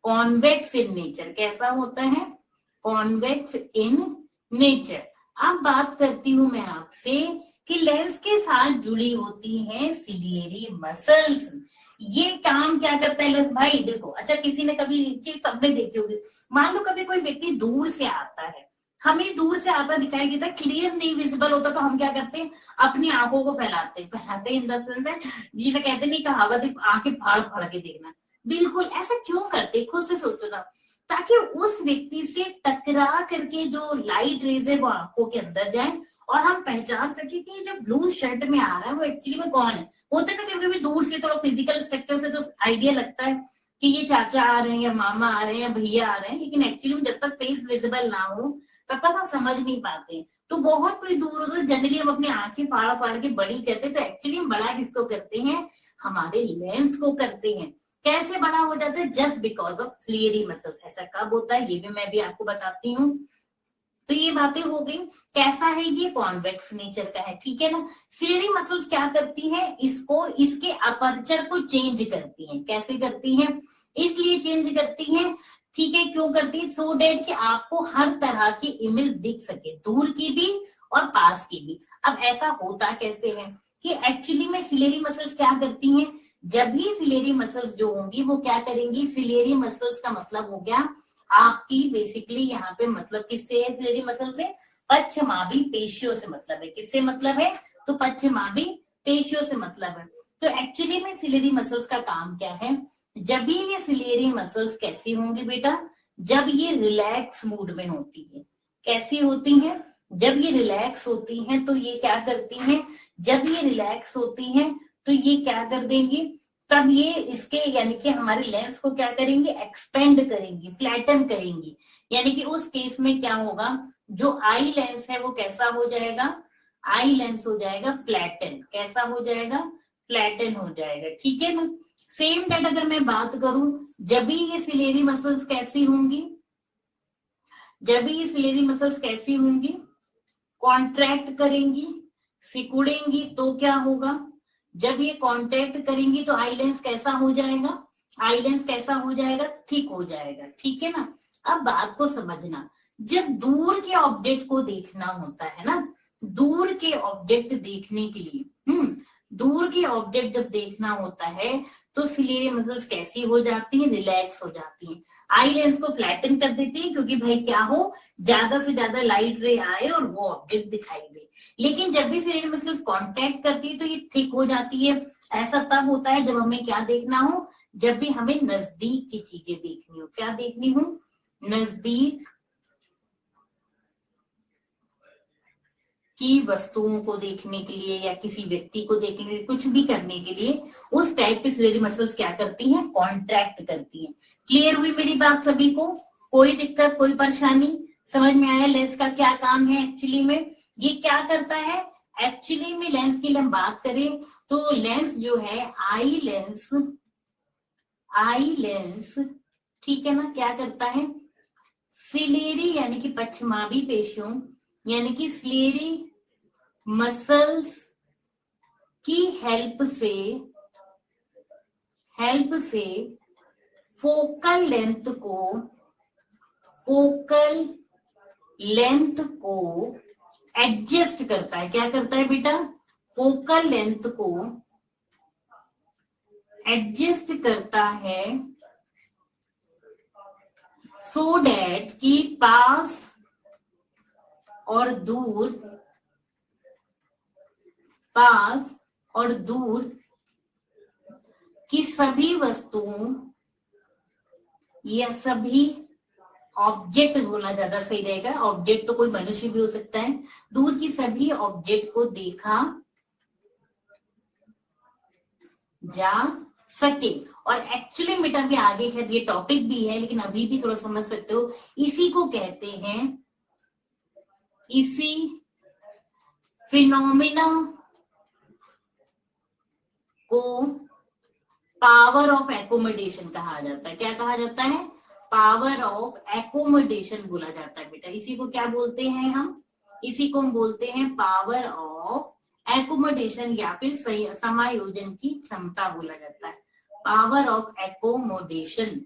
A: convex in nature. कैसा होता है, कॉन्वेक्स इन नेचर। अब बात करती हूं मैं आपसे कि लेंस के साथ जुड़ी होती है सिलियरी मसल्स। ये काम क्या करता है लेंस भाई, देखो अच्छा किसी ने कभी चीज सबने देखी होगी, मान लो कभी कोई व्यक्ति दूर से आता है, हमें दूर से आता दिखाई देता, क्लियर नहीं विजिबल होता, तो हम क्या करते हैं, अपनी आंखों को फैलाते इन द सेंस है, जिसे कहते नहीं कहावत, आंखें फाड़ फाड़ के देखना। बिल्कुल ऐसा क्यों करते, खुद से सोचो ना, ताकि उस व्यक्ति से टकरा करके जो लाइट रेज है वो आंखों के अंदर जाए और हम पहचान सके कि जो ब्लू शर्ट में आ रहा है वो एक्चुअली में कौन है। होता है ना कभी कभी दूर से थोड़ा फिजिकल स्ट्रक्चर से तो आइडिया लगता है कि ये चाचा आ रहे हैं या मामा आ रहे हैं या भैया आ रहे हैं, लेकिन एक्चुअली में जब तक फेस विजिबल ना हो तब तक हम समझ नहीं पाते। तो बहुत कोई दूर हो तो जनरली हम अपनी आंखें फाड़ फाड़ के बड़ी करते, तो एक्चुअली हम बड़ा किसको करते हैं, हमारे लेंस को करते हैं। कैसे बड़ा हो जाता है, just because of ciliary muscles. ऐसा कब होता है ये भी मैं भी आपको बताती हूँ। तो ये बातें हो गई, कैसा है ये, कॉन्वेक्स नेचर का है, ठीक है ना। सिलियरी मसल्स क्या करती है, इसको इसके अपर्चर को चेंज करती हैं। कैसे करती हैं, इसलिए चेंज करती हैं, ठीक है, क्यों करती है, सो डेट कि आपको हर तरह की इमेज दिख सके, दूर की भी और पास की भी। अब ऐसा होता कैसे है कि एक्चुअली में सिलियरी मसल्स क्या करती हैं, जब भी सिलियरी मसल्स जो होंगी वो क्या करेंगी, सिलियरी मसल्स का मतलब हो गया आपकी बेसिकली यहाँ पे मतलब किससे है, सिलियरी मसल से, पश्चमाभी पेशियों से मतलब है। किससे मतलब है, तो पश्चमाभी पेशियों से मतलब है। तो एक्चुअली में सिलियरी मसल्स का काम क्या है, जब भी ये सिलियरी मसल्स कैसी होंगी बेटा, जब ये रिलैक्स मूड में होती है। कैसी होती है, जब ये रिलैक्स होती हैं तो ये क्या करती हैं, जब ये रिलैक्स होती हैं तो ये क्या कर देंगी, तब ये इसके यानी कि हमारे लेंस को क्या करेंगे, एक्सपेंड करेंगी, फ्लैटन करेंगी। यानी कि उस केस में क्या होगा, जो आई लेंस है वो कैसा हो जाएगा, आई लेंस हो जाएगा फ्लैटन। कैसा हो जाएगा, फ्लैटन हो जाएगा। ठीक है ना। सेम दैट अगर मैं बात करूं, जब भी ये सिलेरी मसल्स कैसी होंगी, जब भी ये सिलेरी मसल्स कैसी होंगी, कॉन्ट्रैक्ट करेंगी, सिकुड़ेंगी, तो क्या होगा, जब ये कॉन्ट्रैक्ट करेंगी तो आई लेंस कैसा हो जाएगा, आई लेंस कैसा हो जाएगा, थिक हो जाएगा। ठीक है ना। अब बात को समझना, जब दूर के ऑब्जेक्ट को देखना होता है ना, दूर के ऑब्जेक्ट देखने के लिए दूर के ऑब्जेक्ट जब देखना होता है तो सिलेरी मसल्स कैसी हो जाती है, रिलैक्स हो जाती है। आई लेंस को फ्लैटन कर देती है, क्योंकि भाई क्या हो, ज्यादा से ज्यादा लाइट रे आए और वो ऑब्जेक्ट दिखाई दे। लेकिन जब भी सिलेरी मसल्स कांटेक्ट करती है तो ये थिक हो जाती है। ऐसा तब होता है जब हमें क्या देखना हो, जब भी हमें नजदीक की चीजें देखनी हो। क्या देखनी हो, नजदीक की वस्तुओं को देखने के लिए या किसी व्यक्ति को देखने के लिए, कुछ भी करने के लिए, उस टाइप की सिलेरी मसल्स क्या करती हैं, कॉन्ट्रैक्ट करती हैं। क्लियर हुई मेरी बात सभी को, कोई दिक्कत, कोई परेशानी, समझ में आया लेंस का क्या काम है एक्चुअली में, ये क्या करता है। एक्चुअली में लेंस की हम बात करें तो लेंस जो है, आई लेंस, ठीक है ना, क्या करता है, सिलेरी यानी कि पश्चिमावी पेशियों यानी कि सिलेरी मसल्स की हेल्प से फोकल लेंथ को एडजस्ट करता है। क्या करता है बेटा, फोकल लेंथ को एडजस्ट करता है, सो डैट कि पास और दूर की सभी वस्तुओं या सभी ऑब्जेक्ट बोलना ज्यादा सही रहेगा, ऑब्जेक्ट तो कोई मनुष्य भी हो सकता है, दूर की सभी ऑब्जेक्ट को देखा जा सके। और एक्चुअली बेटा भी आगे खैर ये टॉपिक भी है, लेकिन अभी भी थोड़ा समझ सकते हो, इसी को कहते हैं, इसी फिनोमिना को पावर ऑफ एकोमोडेशन कहा जाता है। क्या कहा जाता है, पावर ऑफ एकोमोडेशन बोला जाता है बेटा। इसी को क्या बोलते हैं हम, इसी को हम बोलते हैं पावर ऑफ एकोमोडेशन या फिर समायोजन की क्षमता बोला जाता है। पावर ऑफ एकोमोडेशन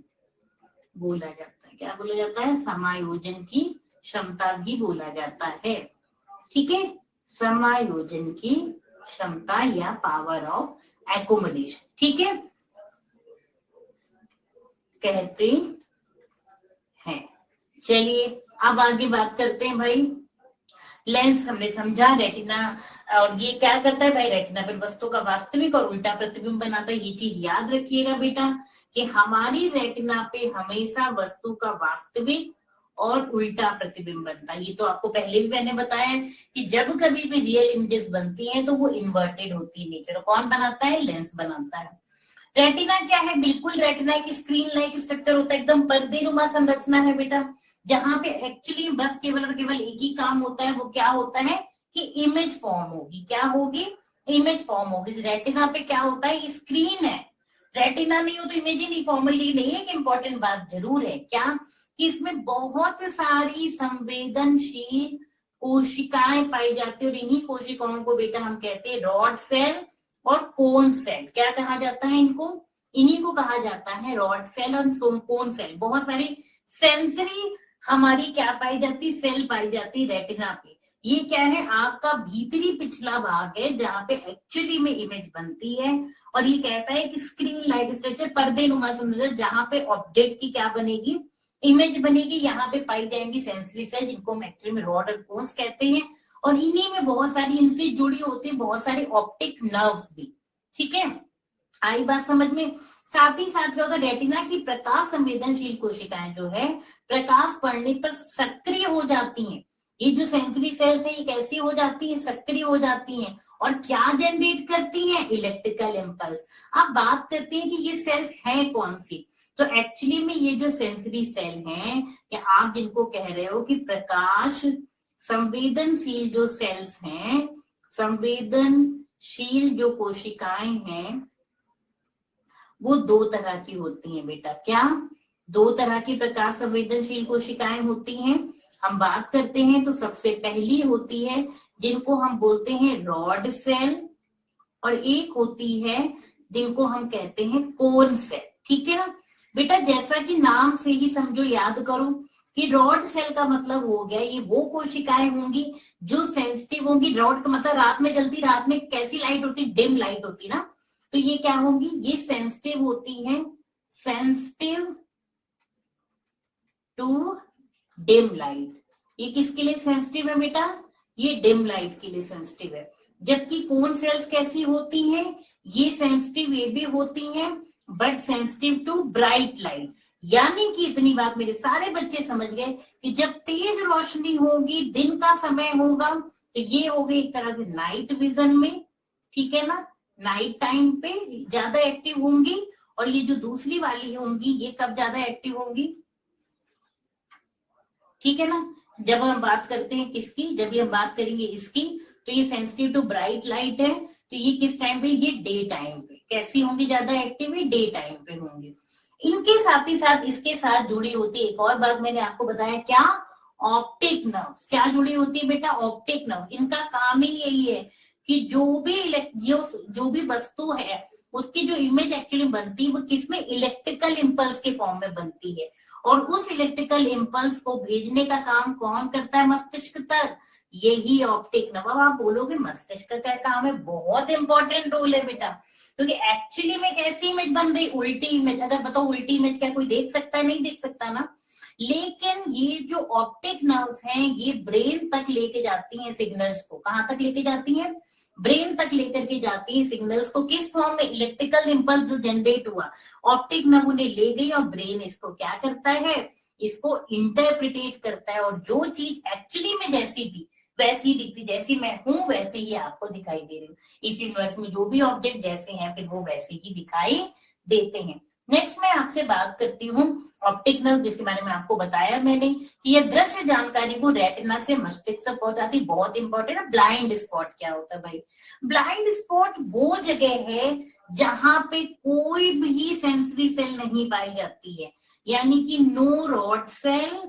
A: बोला जाता है। क्या बोला जाता है, समायोजन की क्षमता भी बोला जाता है। ठीक है, समायोजन की क्षमता या पावर ऑफ एकोमोडेशन, ठीक है, कहते हैं। चलिए अब आगे बात करते हैं भाई। लेंस हमने समझा, रेटिना, और ये क्या करता है भाई, रेटिना पर वस्तु का वास्तविक और उल्टा प्रतिबिंब बनाता है। ये चीज याद रखिएगा बेटा कि हमारी रेटिना पे हमेशा वस्तु का वास्तविक और उल्टा प्रतिबिंब बनता है। ये तो आपको पहले भी मैंने बताया कि जब कभी भी रियल इमेजेस बनती हैं तो वो इन्वर्टेड होती है नेचर। कौन बनाता है, लेंस बनाता है। रेटिना क्या है, बिल्कुल रेटिना एक स्क्रीन लाइक स्ट्रक्चर होता है, एकदम पर्देनुमा संरचना है बेटा, जहां पे एक्चुअली बस केवल और केवल एक ही काम होता है, वो क्या होता है कि इमेज फॉर्म होगी। क्या होगी, इमेज फॉर्म होगी। रेटिना पे क्या होता है, स्क्रीन है, रेटिना नहीं हो तो इमेज ही नहीं फॉर्म होगी। नहीं, एक इंपॉर्टेंट बात जरूर है, क्या कि इसमें बहुत सारी संवेदनशील कोशिकाएं पाई जाती है, और इन्हीं कोशिकाओं को बेटा हम कहते हैं रॉड सेल और कोन सेल। क्या कहा जाता है इनको, इन्हीं को कहा जाता है रॉड सेल और कोन सेल। बहुत सारी सेंसरी हमारी क्या पाई जाती, सेल पाई जाती रेटिना पे। ये क्या है, आपका भीतरी पिछला भाग है जहां पे एक्चुअली में इमेज बनती है। और ये कैसा है कि स्क्रीन लाइक स्ट्रक्चर, पर्देनुमा संरचना, जहां पे ऑब्जेक्ट की क्या बनेगी, इमेज बनेगी। यहाँ पे पाई जाएंगी सेंसरी सेल, जिनको हम एक्चुअली में रॉड और कोन्स कहते हैं। और इन्हीं में बहुत सारी इनसे जुड़ी होती है बहुत सारी ऑप्टिक नर्व्स भी। ठीक है, आई बात समझ में। साथ ही साथ क्या होता है, रेटिना की प्रकाश संवेदनशील कोशिकाएं जो है प्रकाश पड़ने पर सक्रिय हो जाती हैं। ये जो सेंसरी सेल्स है ये कैसी हो जाती है, सक्रिय हो जाती हैं, और क्या जनरेट करती हैं? Electrical impulse. अब बात करते हैं कि ये सेल्स हैं कौन सी। तो एक्चुअली में ये जो सेंसरी सेल हैं, या आप जिनको कह रहे हो कि प्रकाश संवेदनशील जो सेल्स हैं, संवेदनशील जो कोशिकाएं हैं, वो दो तरह की होती हैं बेटा। क्या? दो तरह की प्रकाश संवेदनशील कोशिकाएं होती हैं। हम बात करते हैं तो सबसे पहली होती है जिनको हम बोलते हैं रॉड सेल, और एक होती है जिनको हम कहते हैं कोन सेल। ठीक है ना बेटा? जैसा कि नाम से ही समझो, याद करो कि रॉड सेल का मतलब हो गया ये वो कोशिकाएं होंगी जो सेंसिटिव होंगी। रॉड का मतलब रात में जलती, रात में कैसी लाइट होती? डिम लाइट होती ना। तो ये क्या होंगी? ये सेंसिटिव होती हैं, सेंसिटिव टू डिम लाइट। ये किसके लिए सेंसिटिव है बेटा? ये डिम लाइट के लिए सेंसिटिव है। जबकि कोन सेल्स कैसी होती हैं? ये सेंसिटिव ये भी होती हैं, but sensitive to bright light. यानी कि इतनी बात मेरे सारे बच्चे समझ गए कि जब तेज रोशनी होगी, दिन का समय होगा, तो ये हो गई एक तरह से नाइट विजन में। ठीक है ना? नाइट टाइम पे ज्यादा एक्टिव होंगी, और ये जो दूसरी वाली होंगी ये कब ज्यादा एक्टिव होंगी? ठीक है ना? जब हम बात करते हैं किसकी, जब ये हम बात करेंगे इसकी, तो ये सेंसिटिव टू ब्राइट लाइट है। तो ये किस टाइम पे? ये डे टाइम पे। कैसी होंगी ज्यादा एक्टिव? है डे टाइम पे होंगी। इनके साथ ही साथ इसके साथ जुड़ी होती है एक और बात, मैंने आपको बताया क्या? Optic nerves. क्या जुड़ी होती है बेटा? Optic nerve. इनका काम ही यही है कि जो भी वस्तु है उसकी जो इमेज एक्चुअली बनती है वो किसमें? इलेक्ट्रिकल इंपल्स के फॉर्म में बनती है, और उस इलेक्ट्रिकल इंपल्स को भेजने का काम कौन करता है? मस्तिष्क तक। यही ऑप्टिक नर्व। अब आप बोलोगे मस्तिष्क का क्या काम है? बहुत इंपॉर्टेंट रोल है बेटा, क्योंकि एक्चुअली में कैसी इमेज बन रही? उल्टी इमेज। अगर बताओ उल्टी इमेज क्या कोई देख सकता है? नहीं देख सकता ना। लेकिन ये जो ऑप्टिक नर्व्स हैं ये ब्रेन तक लेके जाती हैं सिग्नल्स को। कहाँ तक लेके जाती हैं? ब्रेन तक लेकर के जाती है सिग्नल्स को। किस फॉर्म में? इलेक्ट्रिकल इंपल्स जो जनरेट हुआ, ऑप्टिक नर्व उन्हें ले गई, और ब्रेन इसको क्या करता है? इसको इंटरप्रिटेट करता है, और जो चीज एक्चुअली में जैसी थी वैसी दिखती। जैसी मैं हूं वैसे ही आपको दिखाई दे रही हूँ। इस यूनिवर्स में जो भी ऑब्जेक्ट जैसे हैं फिर वो वैसे ही दिखाई देते हैं। नेक्स्ट मैं आपसे बात करती हूँ ऑप्टिक नर्व, जिसके बारे में आपको बताया मैंने कि यह दृश्य जानकारी को रेटिना से मस्तिष्क तक पहुंचाती। बहुत इंपॉर्टेंट है। ब्लाइंड स्पॉट क्या होता है भाई? ब्लाइंड स्पॉट वो जगह है जहां पे कोई भी सेंसरी सेल नहीं पाई जाती है, यानी कि नो रॉड सेल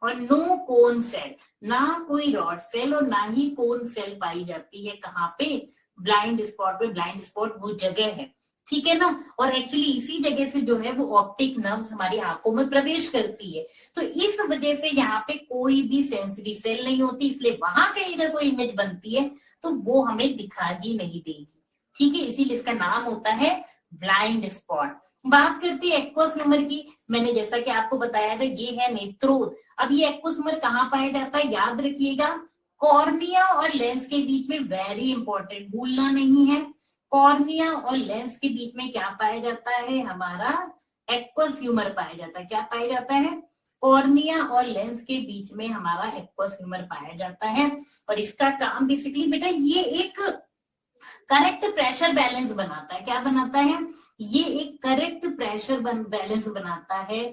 A: और नो कोन सेल। ना कोई रॉड सेल और ना ही कोन सेल पाई जाती है। कहाँ पे? ब्लाइंड स्पॉट पे। ब्लाइंड स्पॉट वो जगह है। ठीक है ना? और एक्चुअली इसी जगह से जो है वो ऑप्टिक नर्व्स हमारी आंखों में प्रवेश करती है। तो इस वजह से यहाँ पे कोई भी सेंसरी सेल नहीं होती, इसलिए वहां कहीं अगर कोई इमेज बनती है तो वो हमें दिखा ही नहीं देगी। ठीक है? इसीलिए इसका नाम होता है ब्लाइंड स्पॉट। बात करती है एक्वस ह्यूमर की। मैंने जैसा कि आपको बताया था ये है नेत्रोद। अब ये एक्वस ह्यूमर कहाँ पाया जाता है? याद रखिएगा, कॉर्निया और लेंस के बीच में। वेरी इंपॉर्टेंट, भूलना नहीं है। कॉर्निया और लेंस के बीच में क्या पाया जाता है? हमारा एक्वस ह्यूमर पाया जाता है। क्या पाया जाता है? कॉर्निया और लेंस के बीच में हमारा एक्वस ह्यूमर पाया जाता है। और इसका काम बेसिकली बेटा ये एक करेक्ट प्रेशर बैलेंस बनाता है। क्या बनाता है? ये एक करेक्ट प्रेशर बैलेंस बनाता है।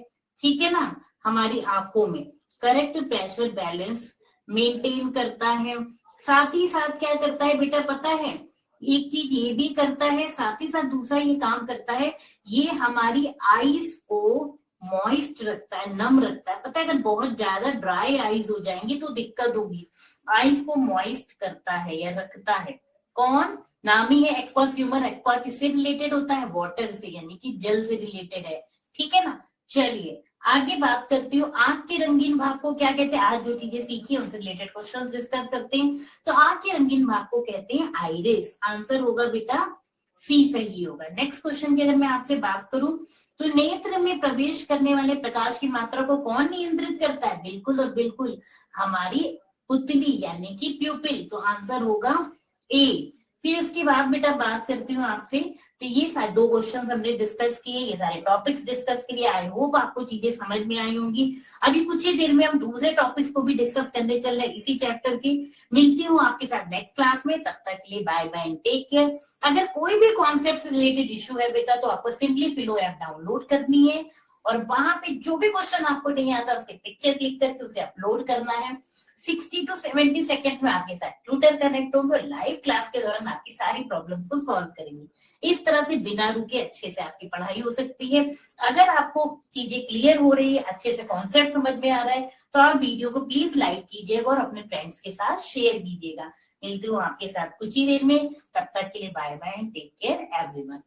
A: ठीक है ना? हमारी आंखों में करेक्ट प्रेशर बैलेंस मेंटेन करता है। साथ ही साथ क्या करता है बेटा पता है? एक चीज ये भी करता है, साथ ही साथ दूसरा ये काम करता है, ये हमारी आईज को मॉइस्ट रखता है, नम रखता है। पता है अगर बहुत ज्यादा ड्राई आईज हो जाएंगी तो दिक्कत होगी। आईज को मॉइस्ट करता है या रखता है। कौन? नाम ही है एक्वस ह्यूमर। एक्वा किससे रिलेटेड होता है? वाटर से, यानी कि जल से रिलेटेड है। ठीक है ना? चलिए आगे बात करती हूँ। आंख के रंगीन भाग को क्या कहते हैं? आज जो चीजें सीखी है उनसे रिलेटेड क्वेश्चन डिस्कस करते हैं। तो आंख के रंगीन भाग को कहते हैं आइरिस। आंसर होगा बेटा सी, सही होगा। नेक्स्ट क्वेश्चन की अगर मैं आपसे बात करूं तो नेत्र में प्रवेश करने वाले प्रकाश की मात्रा को कौन नियंत्रित करता है? बिल्कुल और बिल्कुल हमारी पुतली, यानी कि प्यूपिल। तो आंसर होगा ए। फिर उसके बाद बेटा बात करती हूँ आपसे, तो ये सारे 2 क्वेश्चन हमने डिस्कस किए, ये सारे टॉपिक्स डिस्कस किए। आई होप आपको चीजें समझ में आई होंगी। अभी कुछ ही देर में हम दूसरे टॉपिक्स को भी डिस्कस करने चल रहे हैं इसी चैप्टर की। मिलती हूँ आपके साथ नेक्स्ट क्लास में, तब तक के लिए bye bye and take care. अगर कोई भी कॉन्सेप्ट से रिलेटेड इश्यू है बेटा, तो आपको सिंपली फिलो ऐप डाउनलोड करनी है और वहां पे जो भी क्वेश्चन आपको नहीं आता उसके पिक्चर क्लिक करके उसे अपलोड करना है। 60 to 70 सेकेंड्स में आपके साथ ट्यूटर कनेक्ट होंगे और लाइव क्लास के दौरान आपकी सारी प्रॉब्लम्स को सॉल्व करेंगे। इस तरह से बिना रुके अच्छे से आपकी पढ़ाई हो सकती है। अगर आपको चीजें क्लियर हो रही है, अच्छे से कॉन्सेप्ट समझ में आ रहा है, तो आप वीडियो को प्लीज लाइक कीजिएगा और अपने फ्रेंड्स के साथ शेयर कीजिएगा। मिलती हूँ आपके साथ कुछ ही देर में, तब तक के लिए bye bye and take care everyone.